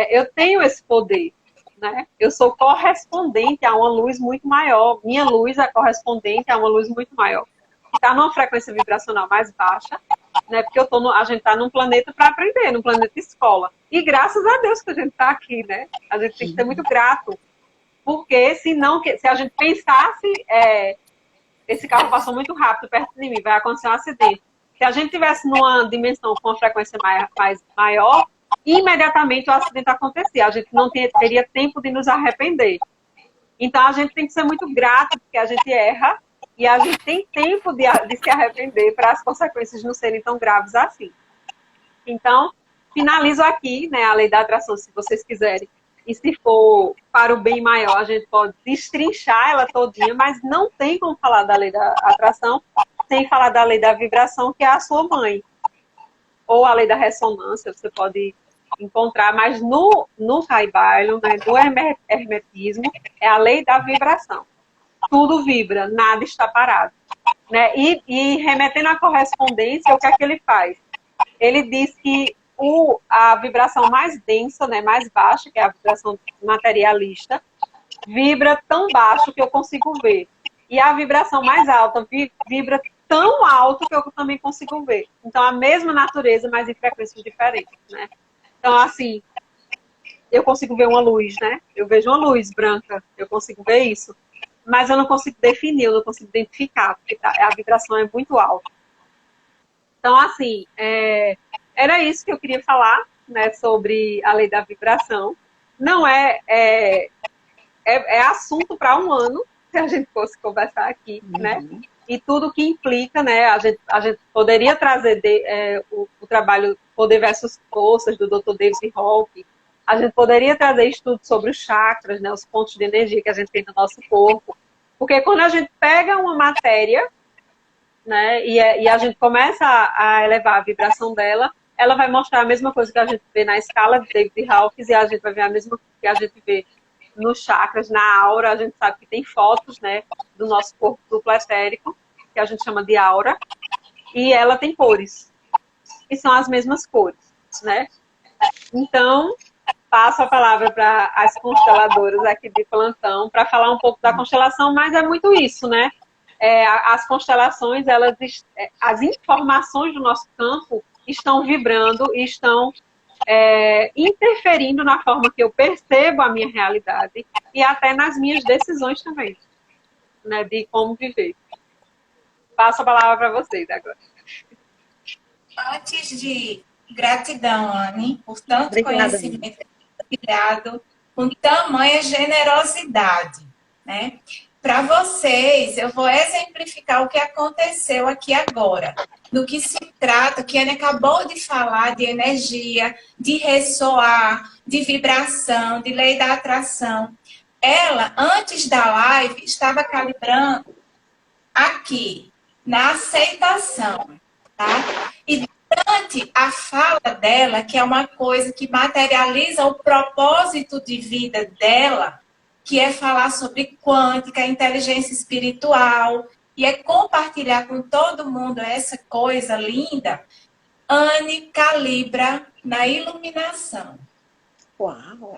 eu tenho esse poder. Né? Eu sou correspondente a uma luz muito maior. Minha luz é correspondente a uma luz muito maior. Que está numa frequência vibracional mais baixa, né? Porque a gente está num planeta para aprender, num planeta escola. E graças a Deus que a gente está aqui, né? A gente tem que ser muito grato. Porque se a gente pensasse, esse carro passou muito rápido perto de mim, vai acontecer um acidente. Se a gente tivesse numa dimensão com uma frequência mais maior, imediatamente o acidente acontecia. A gente não teria tempo de nos arrepender. Então, a gente tem que ser muito grato, porque a gente erra e a gente tem tempo de se arrepender para as consequências não serem tão graves assim. Então, finalizo aqui, né, a lei da atração, se vocês quiserem. E se for para o bem maior, a gente pode destrinchar ela todinha, mas não tem como falar da lei da atração sem falar da lei da vibração, que é a sua mãe. Ou a lei da ressonância, você pode encontrar, mas no Kybalion, né, no hermetismo, é a lei da vibração. Tudo vibra, nada está parado. Né? E remetendo à correspondência, o que é que ele faz? Ele diz que a vibração mais densa, né, mais baixa, que é a vibração materialista, vibra tão baixo que eu consigo ver. E a vibração mais alta vibra tão alto que eu também consigo ver. Então, a mesma natureza, mas em frequências diferentes, né? Então, assim, eu consigo ver uma luz, né? Eu vejo uma luz branca, eu consigo ver isso. Mas eu não consigo definir, eu não consigo identificar, porque a vibração é muito alta. Então, assim, era isso que eu queria falar, né, sobre a lei da vibração. Não é assunto para um ano, se a gente fosse conversar aqui, né? E tudo que implica, né? A gente poderia trazer o trabalho Poder versus Forças, do Dr. David Hawke. A gente poderia trazer estudos sobre os chakras, né? Os pontos de energia que a gente tem no nosso corpo. Porque quando a gente pega uma matéria, né? E a gente começa a elevar a vibração dela, ela vai mostrar a mesma coisa que a gente vê na escala de David Hawkes, e a gente vai ver a mesma coisa que a gente vê nos chakras, na aura. A gente sabe que tem fotos, né, do nosso corpo duplo etérico, que a gente chama de aura, e ela tem cores, e são as mesmas cores, né? Então, passo a palavra para as consteladoras aqui de plantão, para falar um pouco da constelação, mas é muito isso, né? As constelações, as informações do nosso campo estão vibrando e estão interferindo na forma que eu percebo a minha realidade e até nas minhas decisões também, né, de como viver. Passo a palavra para vocês agora. Antes de gratidão, Anne, por tanto Obrigada, conhecimento compartilhado com tamanha generosidade, né? Para vocês, eu vou exemplificar o que aconteceu aqui agora. Do que se trata, que a Anne acabou de falar de energia, de ressoar, de vibração, de lei da atração. Ela, antes da live, estava calibrando aqui, na aceitação, tá? E durante a fala dela, que é uma coisa que materializa o propósito de vida dela, que é falar sobre quântica, inteligência espiritual, e é compartilhar com todo mundo essa coisa linda, Anne calibra na iluminação. Uau!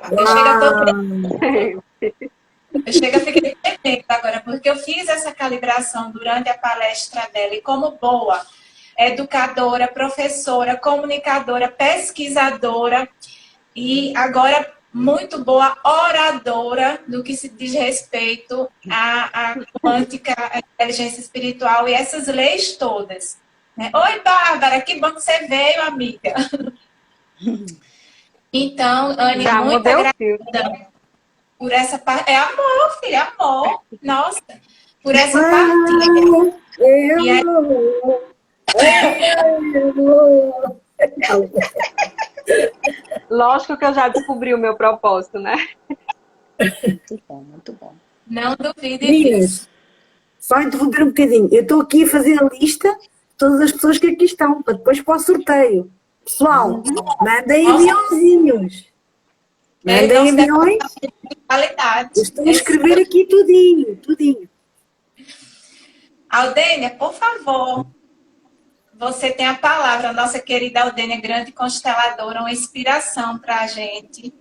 Eu chego a ficar tremendo agora, porque eu fiz essa calibração durante a palestra dela, e como boa educadora, professora, comunicadora, pesquisadora, e agora muito boa oradora no que se diz respeito à quântica, à inteligência espiritual e essas leis todas. Né? Oi, Bárbara, que bom que você veio, amiga. Então, Anne, Já muita mudei gratidão por essa parte. É amor, filha, amor. Nossa, por essa partilha. E aí, Lógico que eu já descobri o meu propósito, né? Muito bom, muito bom. não duvide disso. Meninas, só interromper um bocadinho. Eu estou aqui a fazer a lista de todas as pessoas que aqui estão, para depois para o sorteio. Pessoal, mandem aviãozinhos. Mandem aviões. Qualidade. Eu estou a escrever aqui tudinho, tudinho. Aldênia, por favor, você tem a palavra, nossa querida Aldênia, grande consteladora, uma inspiração para a gente.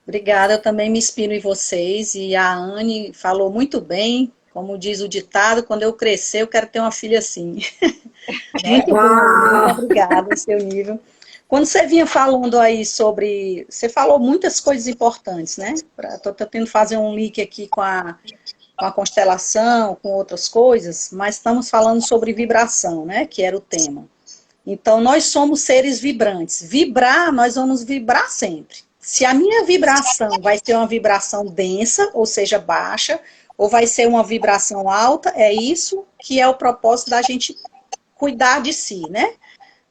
Obrigada, eu também me inspiro em vocês, e a Anne falou muito bem, como diz o ditado, quando eu crescer eu quero ter uma filha assim. Muito bom, muito obrigada, seu nível. Quando você vinha falando aí sobre, você falou muitas coisas importantes, né? Estou tentando fazer um link aqui com a constelação, com outras coisas, mas estamos falando sobre vibração, né? Que era o tema. Então, nós somos seres vibrantes. Vibrar, nós vamos vibrar sempre. Se a minha vibração vai ser uma vibração densa, ou seja, baixa, ou vai ser uma vibração alta, é isso que é o propósito da gente cuidar de si, né?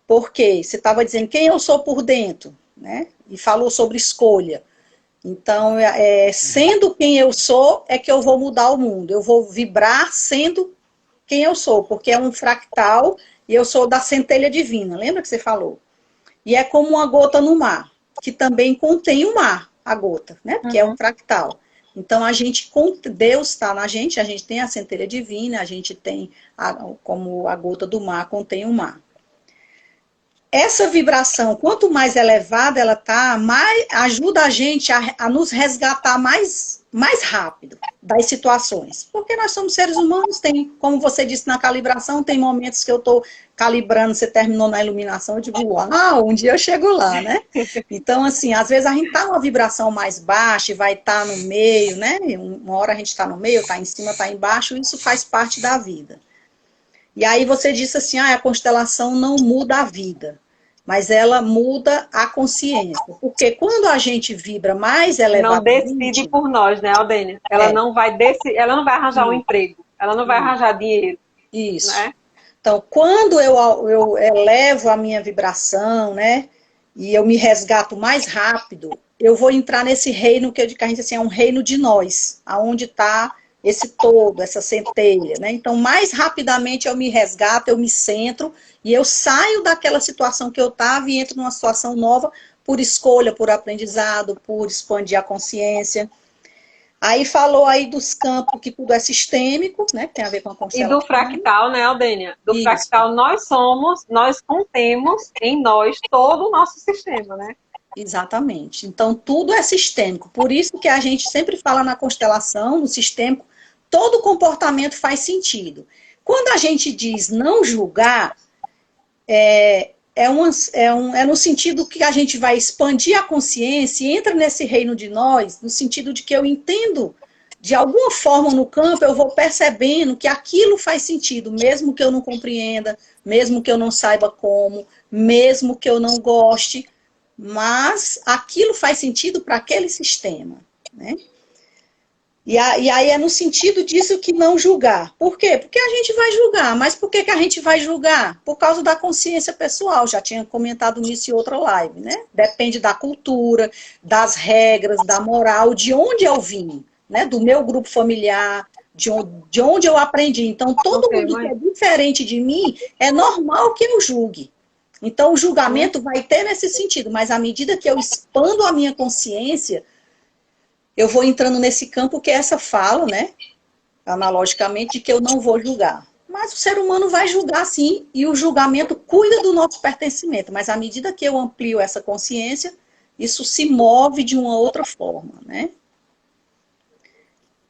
Porque você estava dizendo quem eu sou por dentro, né? E falou sobre escolha. Então, sendo quem eu sou, é que eu vou mudar o mundo. Eu vou vibrar sendo quem eu sou, porque é um fractal e eu sou da centelha divina. Lembra que você falou? E é como uma gota no mar, que também contém o mar, a gota, né? Porque é um fractal. Então, Deus está na gente, a gente tem a centelha divina, a gente tem, como a gota do mar contém o mar. Essa vibração, quanto mais elevada ela está, mais ajuda a gente a nos resgatar mais rápido das situações. Porque nós somos seres humanos, tem, como você disse na calibração, tem momentos que eu estou calibrando, você terminou na iluminação, eu digo, uau, um dia eu chego lá, né? Então, assim, às vezes a gente está numa vibração mais baixa e vai estar no meio, né? Uma hora a gente está no meio, está em cima, está embaixo, isso faz parte da vida. E aí você disse assim, a constelação não muda a vida. mas ela muda a consciência. Porque quando a gente vibra mais Não elevadamente... decide por nós, né, Aldênia? Ela não vai arranjar um emprego, ela não vai arranjar dinheiro. Isso. Né? Então, quando eu elevo a minha vibração, né, e eu me resgato mais rápido, eu vou entrar nesse reino que a gente assim, é um reino de nós, aonde está esse todo, essa centelha, né? Então, mais rapidamente eu me resgato, eu me centro e eu saio daquela situação que eu estava e entro numa situação nova por escolha, por aprendizado, por expandir a consciência. Aí falou aí dos campos, que tudo é sistêmico, né? Que tem a ver com a E constelação. do fractal, né, Aldênia? Do Isso. fractal nós contemos em nós todo o nosso sistema, né? Exatamente. Então, tudo é sistêmico. Por isso que a gente sempre fala na constelação, no sistêmico, todo comportamento faz sentido. Quando a gente diz não julgar, é no sentido que a gente vai expandir a consciência e entra nesse reino de nós, no sentido de que eu entendo, de alguma forma no campo, eu vou percebendo que aquilo faz sentido, mesmo que eu não compreenda, mesmo que eu não saiba como, mesmo que eu não goste, mas aquilo faz sentido para aquele sistema, né? E aí é no sentido disso que não julgar. Por quê? Porque a gente vai julgar. Mas por que a gente vai julgar? Por causa da consciência pessoal. Já tinha comentado nisso em outra live, né? Depende da cultura, das regras, da moral, de onde eu vim, né? Do meu grupo familiar, de onde eu aprendi. Então, todo mundo que é diferente de mim, é normal que eu julgue. Então, o julgamento vai ter nesse sentido. Mas à medida que eu expando a minha consciência, eu vou entrando nesse campo que é essa fala, né, analogicamente, de que eu não vou julgar. Mas o ser humano vai julgar sim, e o julgamento cuida do nosso pertencimento. Mas à medida que eu amplio essa consciência, isso se move de uma outra forma, né?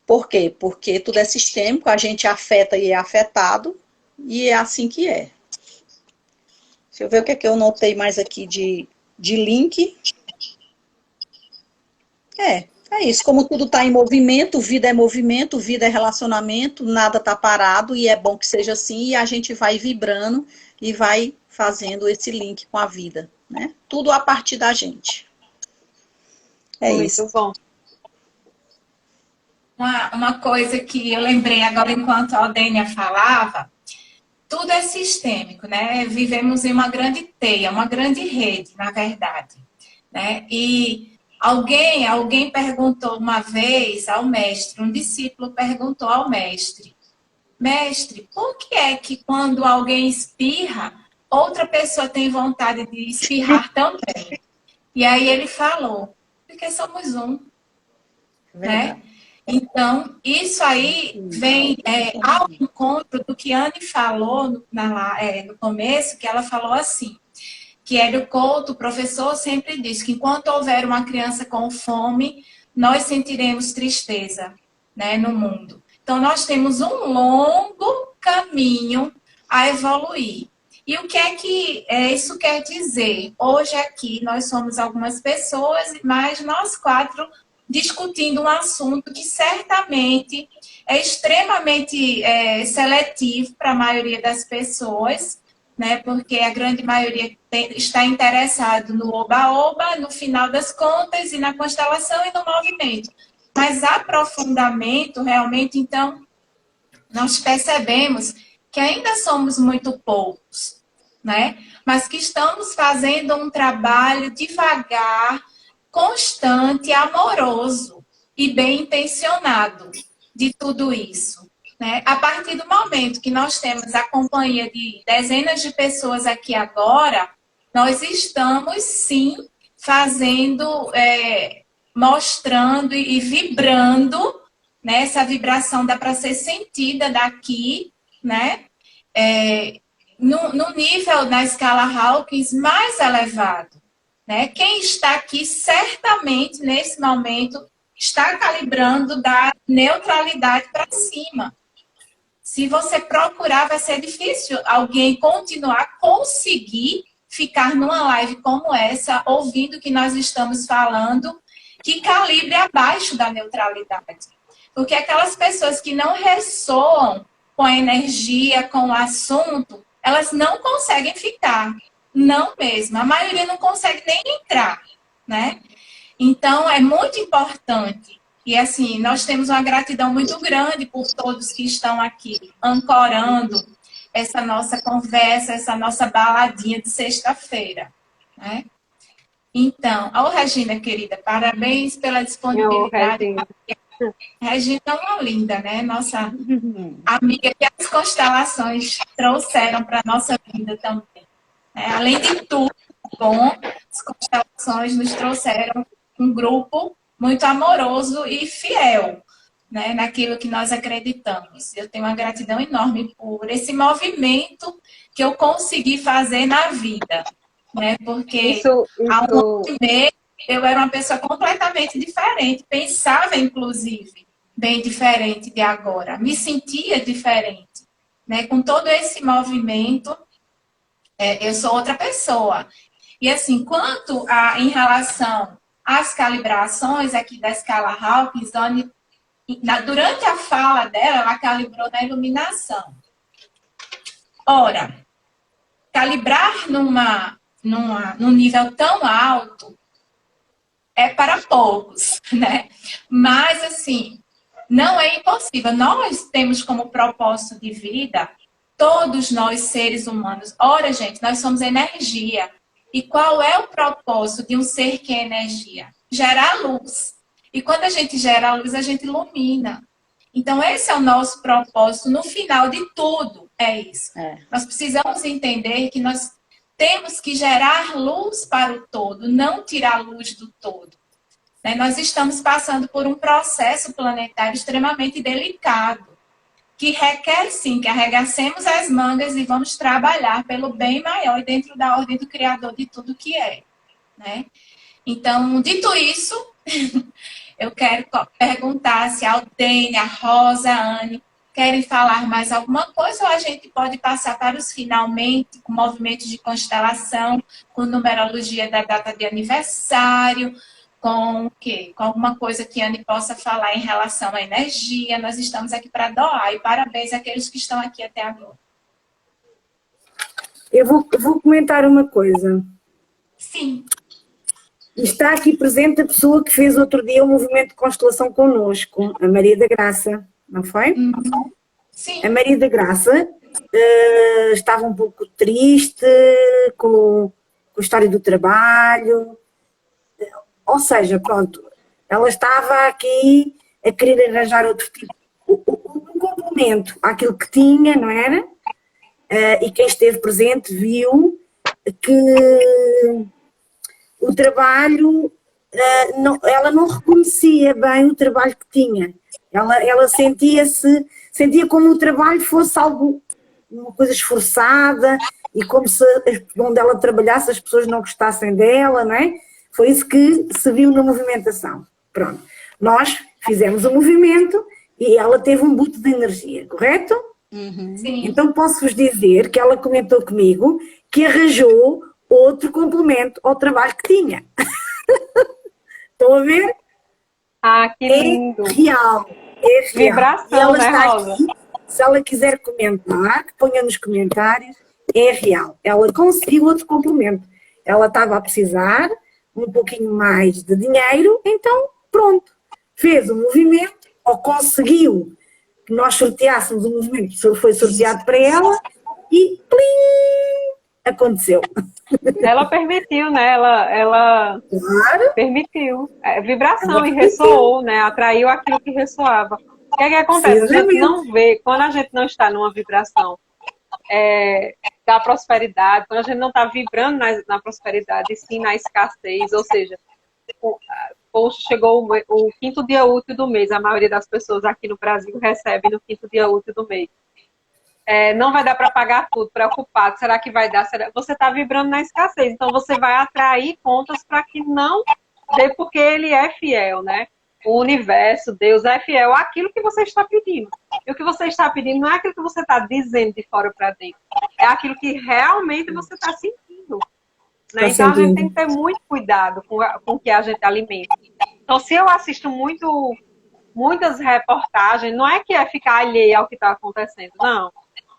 Por quê? Porque tudo é sistêmico, a gente afeta e é afetado, e é assim que é. Deixa eu ver o que é que eu notei mais aqui de link. É isso, como tudo está em movimento, vida é relacionamento, nada está parado, e é bom que seja assim, e a gente vai vibrando e vai fazendo esse link com a vida, né? Tudo a partir da gente. É isso. Muito bom. Uma coisa que eu lembrei agora enquanto a Aldênia falava, tudo é sistêmico, né? Vivemos em uma grande teia, uma grande rede, na verdade, né? E alguém perguntou uma vez ao mestre, um discípulo perguntou ao mestre, mestre, por que é que quando alguém espirra, outra pessoa tem vontade de espirrar também? E aí ele falou, porque somos um, né? Então, isso aí vem ao encontro do que Anne falou no começo, que ela falou assim, que Hélio Couto, o professor, sempre diz que enquanto houver uma criança com fome, nós sentiremos tristeza, né, no mundo. Então, nós temos um longo caminho a evoluir. E o que é que isso quer dizer? Hoje aqui nós somos algumas pessoas, mas nós quatro discutindo um assunto que certamente é extremamente seletivo para a maioria das pessoas, né? Porque a grande maioria está interessado no oba-oba, no final das contas, e na constelação e no movimento. Mas aprofundamento, realmente, então, nós percebemos que ainda somos muito poucos, né? Mas que estamos fazendo um trabalho devagar, constante, amoroso e bem intencionado de tudo isso, né? A partir do momento que nós temos a companhia de dezenas de pessoas aqui agora, nós estamos sim fazendo, mostrando e vibrando, né? Essa vibração dá para ser sentida daqui, né? No nível da escala Hawkins mais elevado, né? Quem está aqui certamente nesse momento está calibrando da neutralidade para cima. Se você procurar, vai ser difícil alguém continuar a conseguir ficar numa live como essa, ouvindo o que nós estamos falando, que calibre abaixo da neutralidade. Porque aquelas pessoas que não ressoam com a energia, com o assunto, elas não conseguem ficar. Não mesmo. A maioria não consegue nem entrar, né? Então, é muito importante. E, assim, nós temos uma gratidão muito grande por todos que estão aqui, ancorando essa nossa conversa, essa nossa baladinha de sexta-feira, né? Então, Regina, querida, parabéns pela disponibilidade. Regina é uma linda, né? Nossa amiga que as constelações trouxeram para a nossa vida também. Né? Além de tudo, bom, as constelações nos trouxeram um grupo muito amoroso e fiel, né? Naquilo que nós acreditamos. Eu tenho uma gratidão enorme por esse movimento que eu consegui fazer na vida. Né? Porque há um ano e meio eu era uma pessoa completamente diferente, pensava, inclusive, bem diferente de agora, me sentia diferente. Né? Com todo esse movimento, eu sou outra pessoa. E assim, em relação às calibrações aqui da escala Hawkins, durante a fala dela, ela calibrou na iluminação. Ora, calibrar num nível tão alto é para poucos, né? Mas, assim, não é impossível. Nós temos como propósito de vida, todos nós seres humanos. Ora, gente, nós somos energia. E qual é o propósito de um ser que é energia? Gerar luz. E quando a gente gera luz, a gente ilumina. Então, esse é o nosso propósito no final de tudo. É isso. Nós precisamos entender que nós temos que gerar luz para o todo, não tirar luz do todo. Né? Nós estamos passando por um processo planetário extremamente delicado, que requer, sim, que arregacemos as mangas e vamos trabalhar pelo bem maior e dentro da ordem do Criador de tudo que é. Né? Então, dito isso, eu quero perguntar se a Aldênia, a Rosa, a Anne querem falar mais alguma coisa ou a gente pode passar para os finalmente com movimentos de constelação, com numerologia da data de aniversário, com o quê? Com alguma coisa que a Anne possa falar em relação à energia. Nós estamos aqui para doar e parabéns àqueles que estão aqui até agora. Eu vou comentar uma coisa. Sim. Está aqui presente a pessoa que fez outro dia um movimento de constelação connosco, a Maria da Graça. Não foi? Sim. A Maria da Graça estava um pouco triste com a história do trabalho. Ou seja, pronto, ela estava aqui a querer arranjar outro tipo, um complemento àquilo que tinha, não era? E quem esteve presente viu que o trabalho, ela não reconhecia bem o trabalho que tinha. Ela sentia como o trabalho fosse algo, uma coisa esforçada e como se onde ela trabalhasse as pessoas não gostassem dela, não é? Foi isso que se viu na movimentação. Pronto. Nós fizemos o movimento e ela teve um boot de energia, correto? Sim. Então posso-vos dizer que ela comentou comigo que arranjou outro complemento ao trabalho que tinha. Estão a ver? Ah, que lindo. É real. Vibração, e ela né, está Rosa? aqui, se ela quiser comentar, que ponha nos comentários, é real. Ela conseguiu outro complemento. Ela estava a precisar um pouquinho mais de dinheiro, então pronto. Fez o movimento, ou conseguiu que nós sorteássemos o movimento, foi sorteado para ela e plim, aconteceu. Ela permitiu, né? Ela Claro. permitiu. Vibração e ressoou, né? Atraiu aquilo que ressoava. O que é que acontece? A gente não vê, quando a gente não está numa vibração da prosperidade, quando a gente não está vibrando na prosperidade, e sim na escassez, ou seja, poxa, chegou o quinto dia útil do mês, a maioria das pessoas aqui no Brasil recebe no quinto dia útil do mês. Não vai dar para pagar tudo, preocupado, será que vai dar? Você está vibrando na escassez, então você vai atrair contas para que não dê, porque ele é fiel, né? O universo, Deus é fiel àquilo que você está pedindo. E o que você está pedindo não é aquilo que você está dizendo de fora para dentro, é aquilo que realmente você está sentindo. Né? Então a gente tem que ter muito cuidado com o que a gente alimenta. Então se eu assisto muitas reportagens, não é que é ficar alheio ao que está acontecendo, não.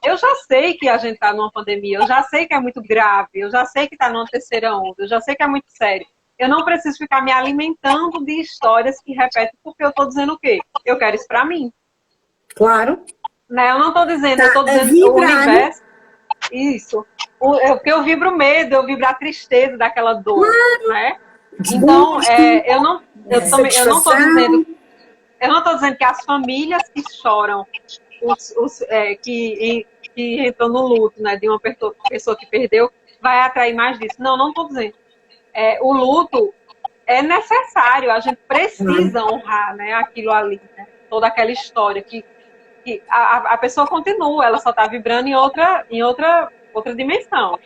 eu já sei que a gente está numa pandemia, eu já sei que é muito grave, eu já sei que está numa terceira onda, eu já sei que é muito sério. Eu não preciso ficar me alimentando de histórias que repetem, porque eu estou dizendo o quê? Eu quero isso para mim. Claro. Né? Eu não estou dizendo, eu estou dizendo que o universo... Isso. Porque eu vibro o medo, eu vibro a tristeza daquela dor, claro. Né? Então, eu não estou dizendo que as famílias que choram, que entram no luto, né, de uma pessoa que perdeu, vai atrair mais disso. Não estou dizendo. O luto é necessário, a gente precisa honrar, né, aquilo ali, né, toda aquela história que a pessoa continua, ela só está vibrando em outra dimensão.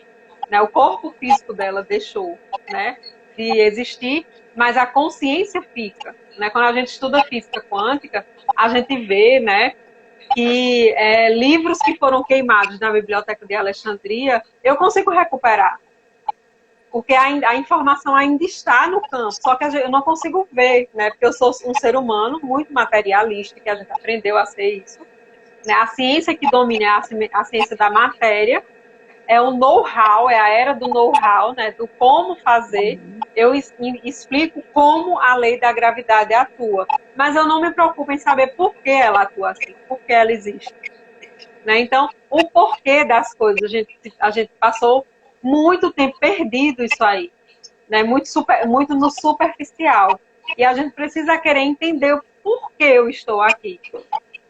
Né? O corpo físico dela deixou, né, de existir, mas a consciência fica. Né? Quando a gente estuda física quântica, a gente vê, né, que livros que foram queimados na Biblioteca de Alexandria, eu consigo recuperar. Porque a informação ainda está no campo, só que eu não consigo ver, né? Porque eu sou um ser humano muito materialista, que a gente aprendeu a ser isso. Né? A ciência que domina é a ciência da matéria, é o know-how, é a era do know-how, né? Do como fazer. Eu explico como a lei da gravidade atua, mas eu não me preocupo em saber por que ela atua assim, por que ela existe. Né? Então, o porquê das coisas, a gente passou muito tempo perdido isso aí, né? Muito no superficial. E a gente precisa querer entender o porquê eu estou aqui.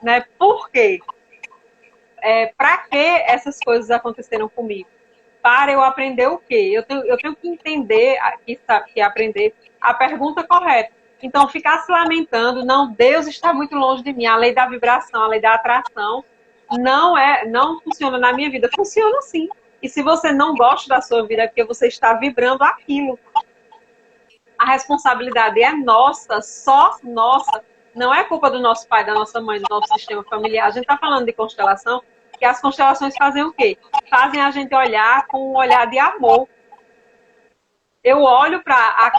Né? Por quê? Para que essas coisas aconteceram comigo? Para eu aprender o quê? Eu tenho que entender, que aprender a pergunta correta. Então, ficar se lamentando, não, Deus está muito longe de mim, a lei da vibração, a lei da atração, não funciona na minha vida. Funciona sim. E se você não gosta da sua vida, é porque você está vibrando aquilo. A responsabilidade é nossa, só nossa. Não é culpa do nosso pai, da nossa mãe, do nosso sistema familiar. A gente está falando de constelação, que as constelações fazem o quê? Fazem a gente olhar com um olhar de amor. Eu olho para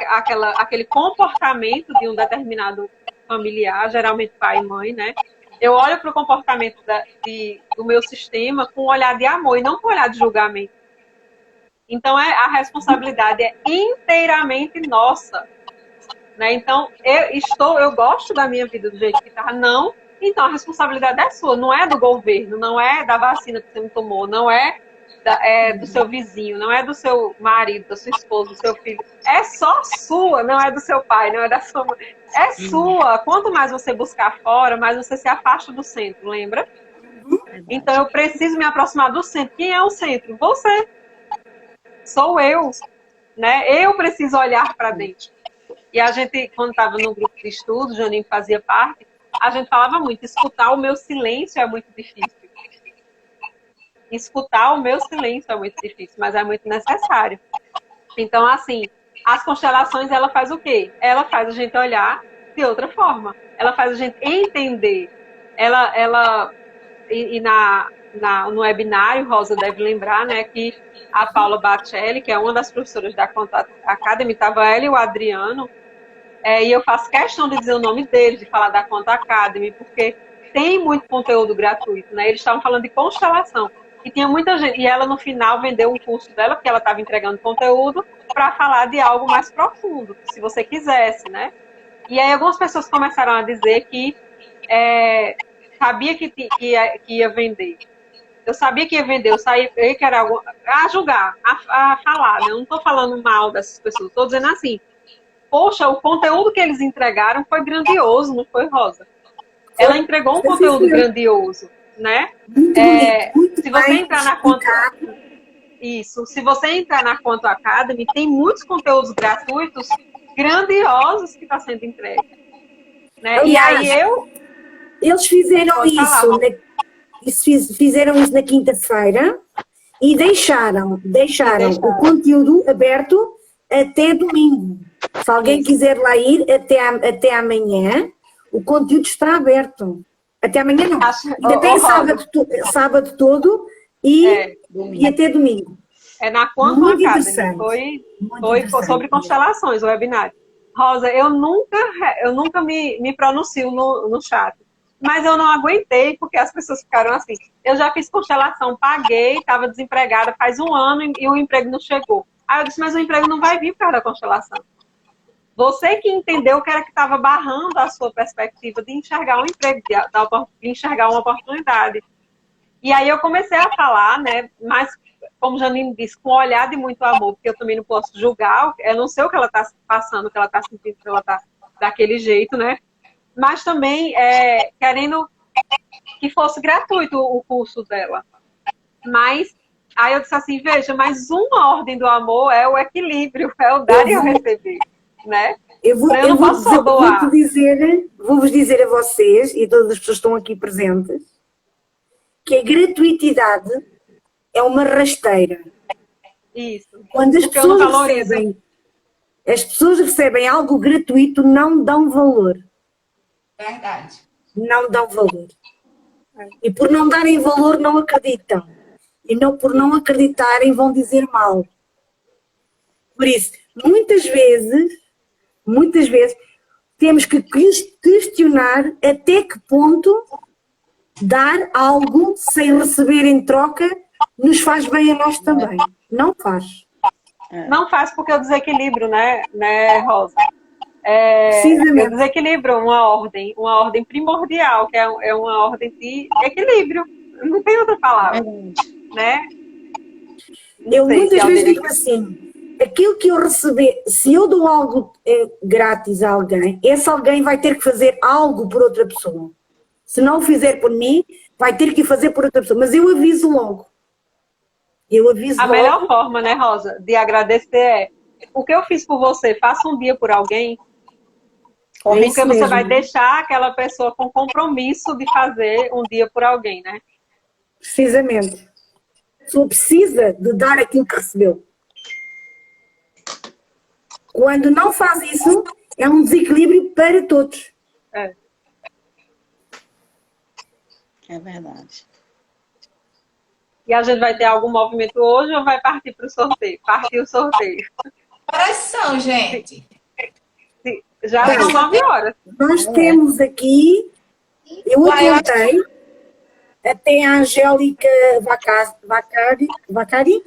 aquele comportamento de um determinado familiar, geralmente pai e mãe, né? Eu olho para o comportamento do meu sistema com um olhar de amor e não com um olhar de julgamento. Então, a responsabilidade é inteiramente nossa. Né? Então, eu gosto da minha vida do jeito que está. Não, então a responsabilidade é sua, não é do governo, não é da vacina que você não tomou, não é do seu vizinho, não é do seu marido, da sua esposa, do seu filho. É só sua, não é do seu pai, não é da sua mãe. É sua. Quanto mais você buscar fora, mais você se afasta do centro, lembra? Então eu preciso me aproximar do centro. Quem é o centro? Você. Sou eu. Né? Eu preciso olhar para dentro. E a gente, quando estava no grupo de estudo, o Janinho fazia parte, a gente falava muito, escutar o meu silêncio é muito difícil. Escutar o meu silêncio é muito difícil, mas é muito necessário. Então, assim, as constelações, ela faz o quê? Ela faz a gente olhar de outra forma. Ela faz a gente entender. No webinário, Rosa deve lembrar, né, que a Paula Bacelli, que é uma das professoras da Contact Academy, estava ela e o Adriano, e eu faço questão de dizer o nome deles, de falar da Contact Academy, porque tem muito conteúdo gratuito, né? Eles estavam falando de constelação. E tinha muita gente, e ela no final vendeu um curso dela, porque ela estava entregando conteúdo, para falar de algo mais profundo, se você quisesse, né? E aí algumas pessoas começaram a dizer que sabia que ia vender. Eu sabia que ia vender, eu sabia que era algo a julgar, a falar, né? Eu não estou falando mal dessas pessoas, estou dizendo assim, poxa, o conteúdo que eles entregaram foi grandioso, não foi, Rosa? Ela entregou um conteúdo grandioso, né? Se você entrar na conta... Isso, se você entrar na Quantum Academy, tem muitos conteúdos gratuitos grandiosos que estão sendo entregues. Né? Aliás, e aí eles fizeram fizeram isso na quinta-feira e deixaram o conteúdo aberto até domingo. Se alguém quiser lá ir até amanhã, o conteúdo está aberto. Até amanhã não. Ainda tem sábado todo e até domingo. É na Quantum Academy. Foi sobre constelações, o webinário. Rosa, eu nunca me pronuncio no chat. Mas eu não aguentei, porque as pessoas ficaram assim. Eu já fiz constelação, paguei, estava desempregada faz 1 ano e o emprego não chegou. Aí eu disse, mas o emprego não vai vir por causa da constelação. Você que entendeu que era que estava barrando a sua perspectiva de enxergar um emprego, de enxergar uma oportunidade. E aí eu comecei a falar, né, mas como Janine disse, com um olhar de muito amor, porque eu também não posso julgar, eu não sei o que ela está passando, o que ela está sentindo, que ela está daquele jeito, né? Mas também querendo que fosse gratuito o curso dela. Mas aí eu disse assim, veja, mas uma ordem do amor é o equilíbrio, é o dar e o receber, né? Eu vou-vos dizer a vocês e todas as pessoas que estão aqui presentes que a gratuitidade é uma rasteira. Isso. Quando as pessoas recebem algo gratuito, não dão valor. Verdade. Não dão valor. E por não darem valor, não acreditam. E por não acreditarem, vão dizer mal. Por isso, muitas vezes, temos que questionar até que ponto dar algo sem receber em troca nos faz bem a nós também. Não faz. Não faz porque eu desequilibro, né Rosa? Precisamente. Eu desequilibro uma ordem primordial, que é uma ordem de equilíbrio. Não tem outra palavra, né? Eu muitas vezes digo assim, aquilo que eu receber, se eu dou algo grátis a alguém, esse alguém vai ter que fazer algo por outra pessoa. Se não o fizer por mim, vai ter que fazer por outra pessoa. Mas eu aviso logo. A melhor forma, né, Rosa, de agradecer é o que eu fiz por você, faça um dia por alguém, porque você vai deixar aquela pessoa com compromisso de fazer um dia por alguém, né? Precisamente. A pessoa precisa de dar aquilo que recebeu. Quando não faz isso, é um desequilíbrio para todos. É verdade. E a gente vai ter algum movimento hoje ou vai partir para o sorteio? Partir o sorteio. Horas são, gente? Já são 9 horas. Nós temos aqui, eu apontei, até a Angélica Vacari,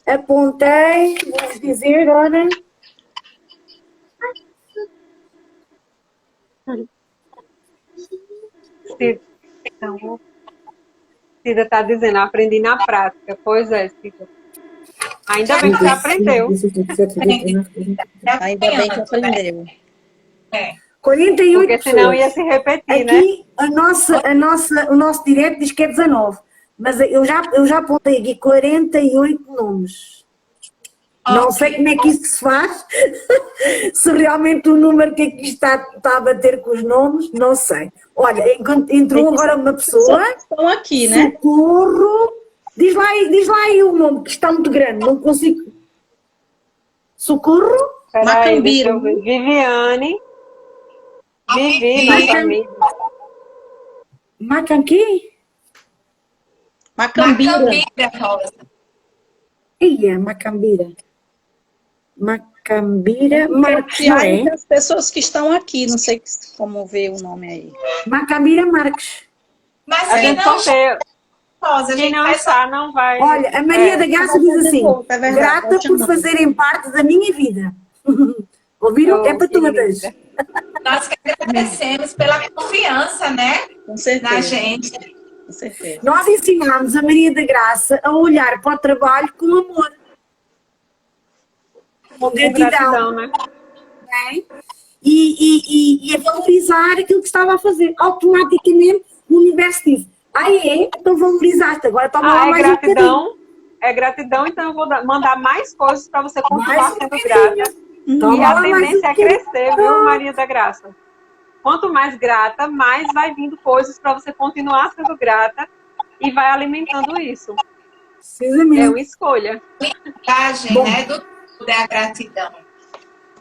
apontei, vou-vos dizer, ora... Então, Cida está dizendo, aprendi na prática. Pois é, Cida. Ainda bem que você aprendeu. Ainda bem que aprendeu. 48 porque senão ia se repetir, né? Aqui o nosso direto diz que é 19, mas eu já apontei aqui 48 nomes. Não sei como é que isso se faz, se realmente o número que aqui está a bater com os nomes, não sei. Olha, entrou agora uma pessoa. Estão aqui, né? Socorro. Diz lá aí o nome, que está muito grande, não consigo. Socorro? Macambira. Viviane. Vivi, nossa amiga. Macambira? Macambira, Rosa. Ia, Macambira. Macambira Marques, não é? As pessoas que estão aqui, não sei como ver o nome aí. Macambira Marques. Mas A quem gente não sorteia. Rosa, Quem não está, não vai. Olha, a Maria da Graça diz assim, verdade, grata por fazerem parte da minha vida. Ouviram? É para todas. Nós que agradecemos pela confiança, né? Com certeza. Na gente. Com certeza. Nós ensinámos a Maria da Graça a olhar para o trabalho com amor. Com gratidão, né? E a valorizar aquilo que estava a fazer. Automaticamente o universo diz, então valorizaste, agora toma lá mais gratidão. É gratidão, então eu vou mandar mais coisas para você continuar sendo grata. E a tendência é crescer, viu, Maria da Graça? Quanto mais grata, mais vai vindo coisas para você continuar sendo grata e vai alimentando isso. É uma escolha. A né, do tudo é a gratidão.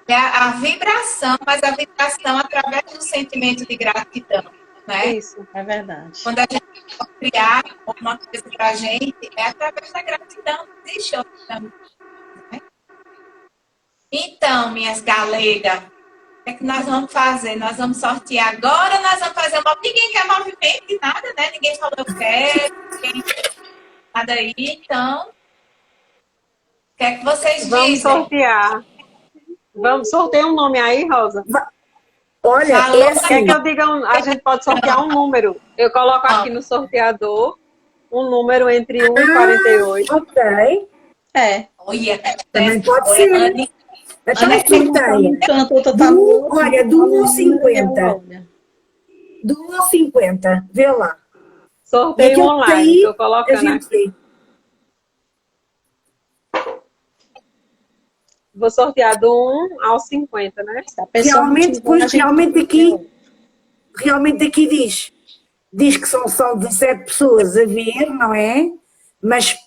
É a vibração, mas a vibração através do sentimento de gratidão. Né? Isso, é verdade. Quando a gente criar alguma coisa para a gente, é através da gratidão. Não existe outra. Né? Então, minhas galegas, que é que nós vamos fazer? Nós vamos sortear agora, nós vamos fazer uma... Ninguém quer movimento de nada, né? Ninguém falou eu quero, ninguém nada aí, então... O que é que vocês Vamos dizem? sortear. Vamos sortear um nome aí, Rosa. Olha, Falou. é assim, Quer que eu diga? A gente pode sortear um número. Eu coloco aqui no sorteador um número entre 1 e 48. ok. É. Olha, Também pode olha, ser. Anne, Então Ana, sorteia. Canto, outra tá no Olha, do 1 ao 50. Olha. Do 1 ao 50. Vê lá. E Sorteio aquilo que online. sair, Estou a colocando gente aqui. vê. Vou sortear do 1 ao 50, né? Se a pessoa não Realmente, tiver, pois, a gente realmente aqui diz que são só 17 pessoas a ver, não é? Mas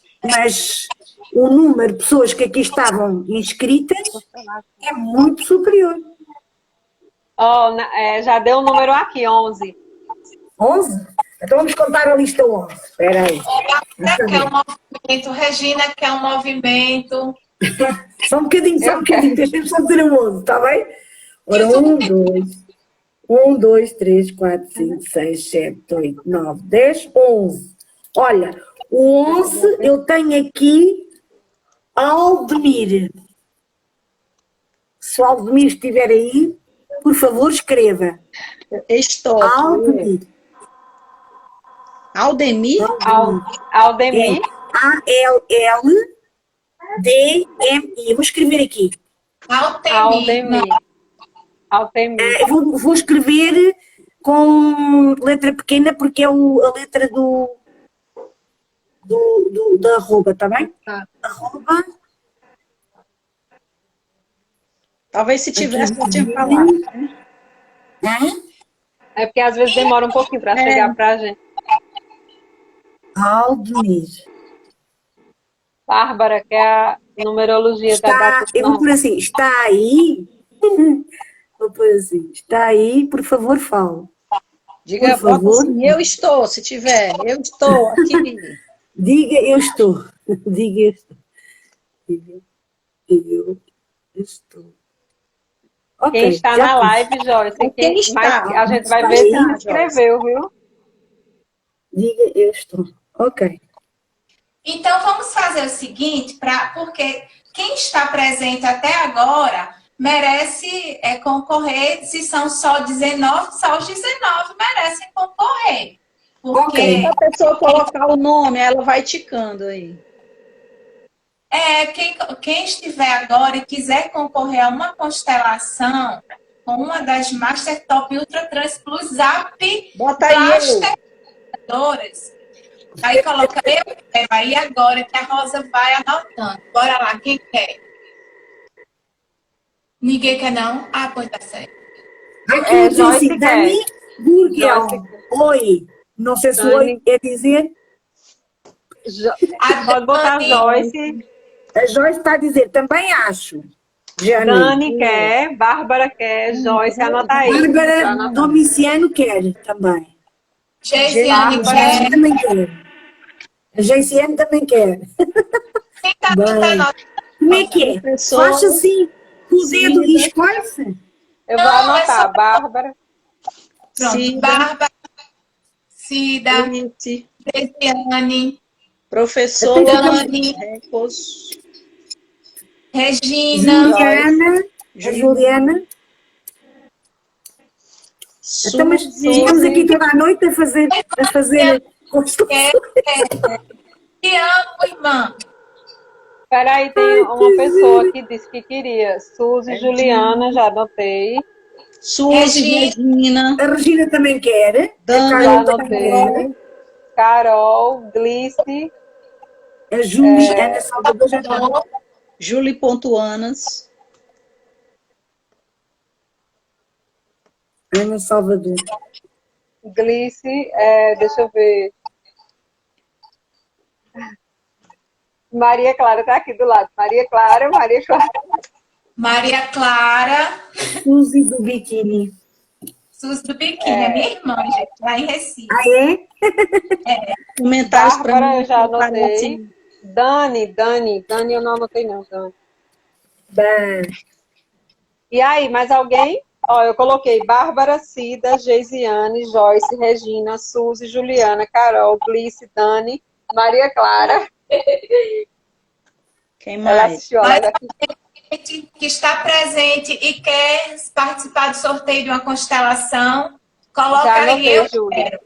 o número de pessoas que aqui estavam inscritas é muito superior. Ó, já deu o número aqui, 11. 11? Então vamos contar a lista 11. Espera aí. Olha, quer um movimento. Regina quer um movimento. Só um bocadinho, deixa-me só dizer o 11, está bem? Ora, 1, 2, 3, 4, 5, 6, 7, 8, 9, 10, 11. Olha, o 11 eu tenho aqui Aldemir. Se o Aldemir estiver aí, por favor, escreva. Estou. Aldemir. Aldemir? Aldemir. A-L-L-D-M-I. Vou escrever aqui. Altemir. Altemir. Vou escrever com letra pequena porque é a letra da arroba, está bem? Tá. Arroba. Talvez se tivesse, eu tinha falado. Hã? É porque às vezes demora um pouquinho para chegar para a gente. Aldemir. Bárbara, que é a numerologia da data de Eu vou nascimento. pôr assim, está aí? Vou pôr assim, está aí, por favor, fale. Diga, Por favor. bota assim, eu estou, se tiver, eu estou aqui. Diga, eu estou. Diga, eu estou. Diga, eu estou. Ok, Quem está já na pus. live, Joyce, Quem está? mas a gente vai Está ver se aí, inscreveu, viu? Diga, eu estou. Ok. Então, vamos fazer o seguinte, porque quem está presente até agora merece concorrer. Se são só 19, só os 19 merecem concorrer. Porque Se a pessoa colocar o nome, ela vai ticando aí. quem estiver agora e quiser concorrer a uma constelação com uma das Master Top Ultra Trans Plus Zap Bota aí, Blastadoras, aí coloca eu quero aí agora que a Rosa vai anotando. Bora lá, quem quer? Ninguém quer não? Ah, pois tá certo. Aqui diz Joyce assim, Dani Burgel. Oi. Não sei se Dani. oi quer dizer. Pode botar Dani. Joyce. A Joyce está a dizer, também acho. Jane. Dani quer, Bárbara quer, Joyce, anota aí. Bárbara Domiciano quer também. Geisiane Jane quer. também quer. A Geisiane também quer. Quem tá Bem. anotando? Como é que é? Professora. Faz assim, com o dedo e escolhe-se. Eu vou Não, é anotar, só- Bárbara. Pronto. Cida. Bárbara, Cida, Bonite. Geisiane, Professor Dani, Recos. Regina, Juliana. A Juliana. Então, mas ficamos aqui toda a noite a fazer constelações. te amo, irmã. Peraí, tem uma pessoa que disse que queria. Suzy, Juliana, já anotei. Suzy, Regina. A Regina também quer. Dani, A Já Carol também anotei. quer. Carol, Glice, A Juliana Salvador já está. Julie.anas. Ana Salvador. Glice, deixa eu ver. Maria Clara tá aqui do lado. Maria Clara. Maria Clara, Suzy do Biquíni. Suzy do Biquíni, é minha irmã, gente, lá em Recife. Ah, é? Comentários para Bárbara, mim. eu já anotei. Assim. Dani, eu não anotei não, Dani. Bem. E aí, mais alguém? Ó, eu coloquei Bárbara, Cida, Geisiane, Joyce, Regina, Suzy, Juliana, Carol, Glice, Dani, Maria Clara. Quem Ela mais? assistiu a live aqui. Gente que está presente e quer participar do sorteio de uma constelação, coloca Já aí, anotei, eu Júlia. quero.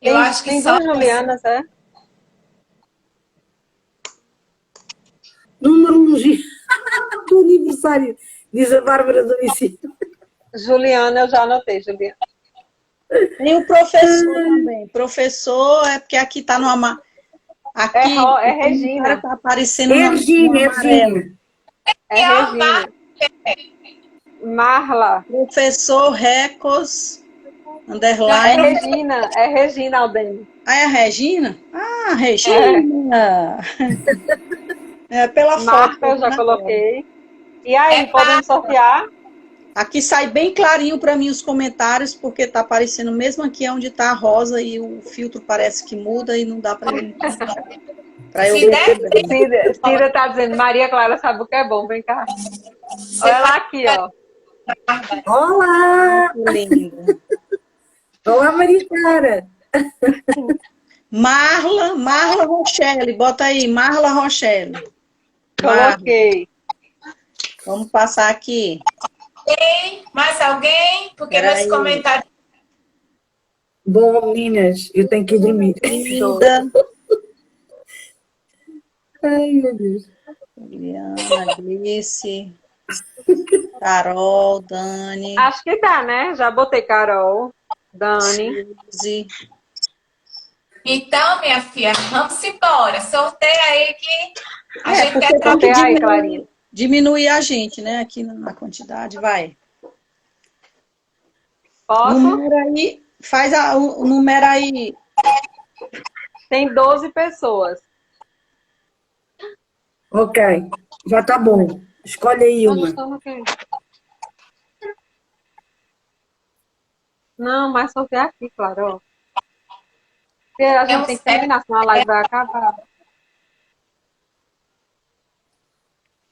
Eu acho que Tem só... duas Julianas, é? Numerologia do aniversário, diz a Bárbara do Ensino. Juliana, eu já anotei, Juliana. Tem o professor também. Professor é porque aqui tá numa... Aqui É Regina. tá aparecendo É Regina, é amarelo. Regina. É Regina. Marla. Professor Recos, É underline. Regina Aldene. Ah, é a Regina? Ah, Regina! É pela foto. Marta, eu já coloquei. E aí, É podemos sortear? Aqui sai bem clarinho para mim os comentários, porque tá aparecendo mesmo aqui onde tá a rosa e o filtro parece que muda e não dá para eu Se der ver. Cida tá dizendo, Maria Clara sabe o que é bom, vem cá. Olha ela aqui, ó. Olá! Que lindo. Olá, Maria Clara. Marla Rochelle, bota aí, Marla Rochelle. Coloquei. Vamos passar aqui. mais alguém? Porque Peraí. meus comentários... Bom, meninas, eu tenho que ir dormir. Linda. Ai, meu Deus. Juliana, Alice, Carol, Dani, Acho que dá, né? Já botei Carol, Dani. Suzy. Então, minha filha, vamos embora. Sorteia aí que a gente Porque quer tem que Sorteia aí, Clarinha. diminuir a gente, né? Aqui na quantidade, vai. Posso? Numera aí, faz o número aí. Tem 12 pessoas. Ok, já tá bom. Escolhe aí uma. Não, mas sortear aqui, claro. Ó. Porque a gente tem que terminar, senão a live vai acabar.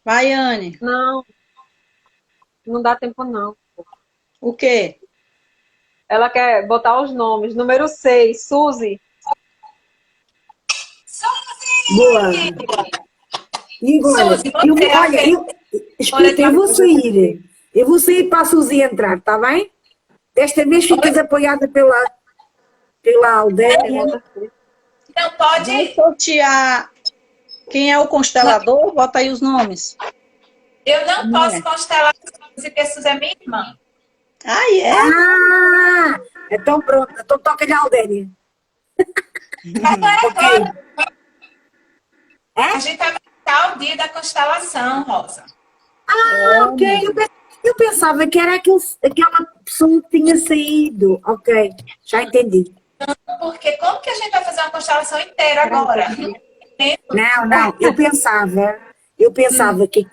Vai, Anne. Não, não dá tempo, não. O quê? Ela quer botar os nomes. Número 6, Suzy. Boa. E agora, Suzy, escuta, eu vou sair. Eu vou sair para a Suzy entrar, está bem? Desta vez ficas apoiada pela Aldélia. não pode... Vamos sortear quem é o constelador? Bota aí os nomes. Eu não posso constelar Suzy, porque Suzy é minha irmã. Ah, é? Ah, então pronto. Então toca-lhe a Aldélia. Ok. A gente vai marcar o dia da constelação, Rosa. Ah, ok. Eu pensava que era aquela pessoa que tinha saído. Ok, já entendi. Porque como que a gente vai fazer uma constelação inteira agora? Não. Eu pensava que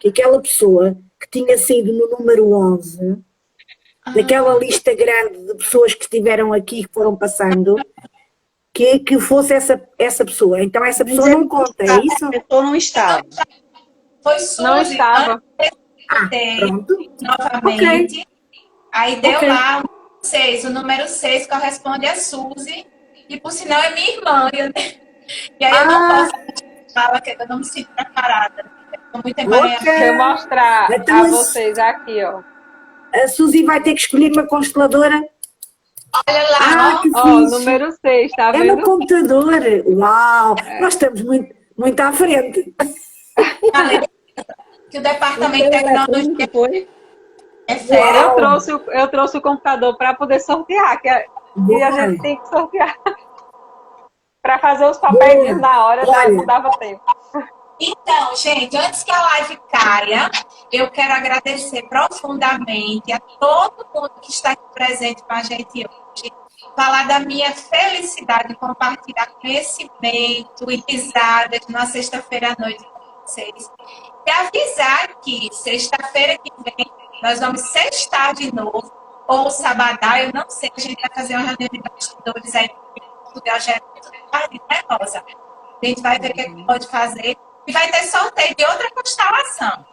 aquela pessoa que tinha saído no número 11, daquela lista grande de pessoas que estiveram aqui, que foram passando, que fosse essa pessoa. Então essa pessoa não conta, é isso? A pessoa não estava. Foi Suzy. Não estava. Pronto. Novamente. Okay. Aí deu lá o número 6 corresponde a Suzy. E por sinal é minha irmã. E aí eu não posso falar que eu não me sinto preparada. Estou muito emaranhada. Deixa eu mostrar então, a vocês aqui, ó. A Suzy vai ter que escolher uma consteladora. Olha lá, ó, número 6, tá vendo? É no computador. Uau! Nós estamos muito à frente. Que o departamento de tecnologia foi. É sério. Eu trouxe o computador para poder sortear, que a gente tem que sortear. Para fazer os papéis na hora, não dava tempo. Então, gente, antes que a live caia, eu quero agradecer profundamente a todo mundo que está aqui presente com a gente hoje. Falar da minha felicidade de compartilhar conhecimento e risadas numa sexta-feira à noite com vocês. E avisar que sexta-feira que vem nós vamos sextar de novo, ou sabadão, eu não sei, a gente vai fazer uma reunião de bastidores aí em Portugal, já é muito tarde, né, Rosa? A gente vai ver o que pode fazer. E vai ter sorteio de outra constelação.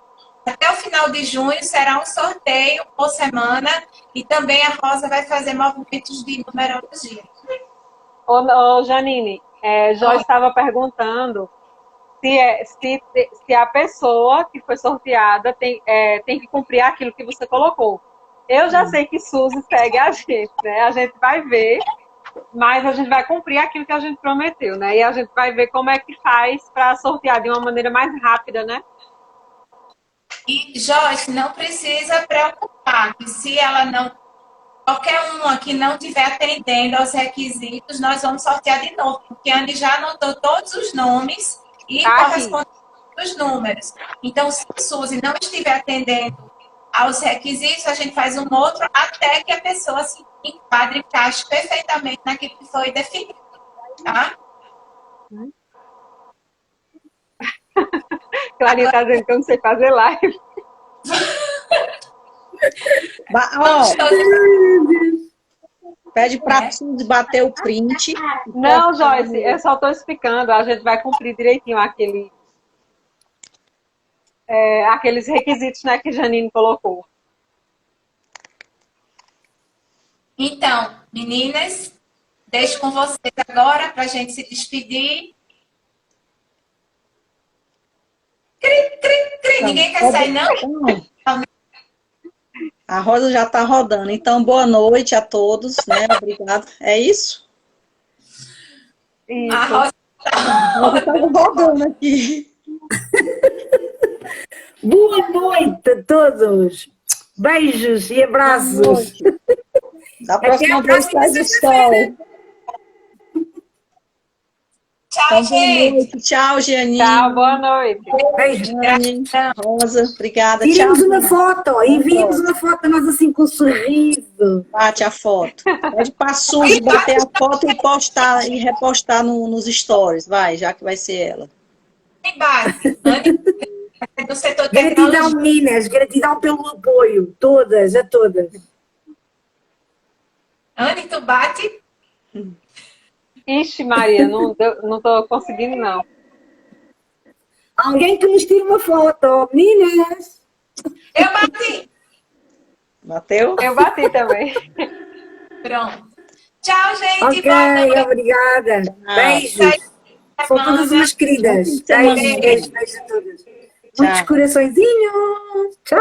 Até o final de junho será um sorteio por semana e também a Rosa vai fazer movimentos de numerologia. Ô, Janine, Joyce estava perguntando se a pessoa que foi sorteada tem que cumprir aquilo que você colocou. Eu já sei que Suzy segue a gente, né? A gente vai ver, mas a gente vai cumprir aquilo que a gente prometeu, né? E a gente vai ver como é que faz para sortear de uma maneira mais rápida, né? E, Joyce, não precisa preocupar, que se ela não... Qualquer uma que não estiver atendendo aos requisitos, nós vamos sortear de novo, porque a Andy já anotou todos os nomes e correspondem os números. Então, se a Suzy não estiver atendendo aos requisitos, a gente faz um outro até que a pessoa se enquadre e encaixe perfeitamente naquilo que foi definido. Tá? Clarinha está dizendo que eu não sei fazer live. Pede para Suzy bater o print. Não, Joyce, eu só estou explicando. A gente vai cumprir direitinho aqueles requisitos, né, que Janine colocou. Então, meninas, deixo com vocês agora para a gente se despedir. Cri, cri, cri. Ninguém quer sair, não? A Rosa já está rodando. Então, boa noite a todos, né? Obrigada. É isso? Isso. A Rosa está rodando aqui. Boa noite a todos. Beijos e abraços. Da próxima vez faz história. Tchau, gente. Tchau, Gianinho. Tchau, boa noite. Beijos. Rosa, obrigada. Tiremos Tchau. uma foto. Enviemos uma foto a nós assim com um sorriso. Bate a foto. Pode para a Suzy bater a foto e postar e repostar nos stories. Vai, já que vai ser ela. Em base. Do setor de Gratidão, tecnologia. meninas. Gratidão pelo apoio. Todas, a todas. Anne, tu bate? Ixi, Maria, não estou conseguindo, não. Alguém que nos tire uma foto. Meninas. Eu bati. Bateu? Eu bati também. Pronto. Tchau, gente. Ok, Boa noite. obrigada. Beijos. São todas umas queridas. Beijos, beijos a todas. Muitos coraçõezinhos. Tchau.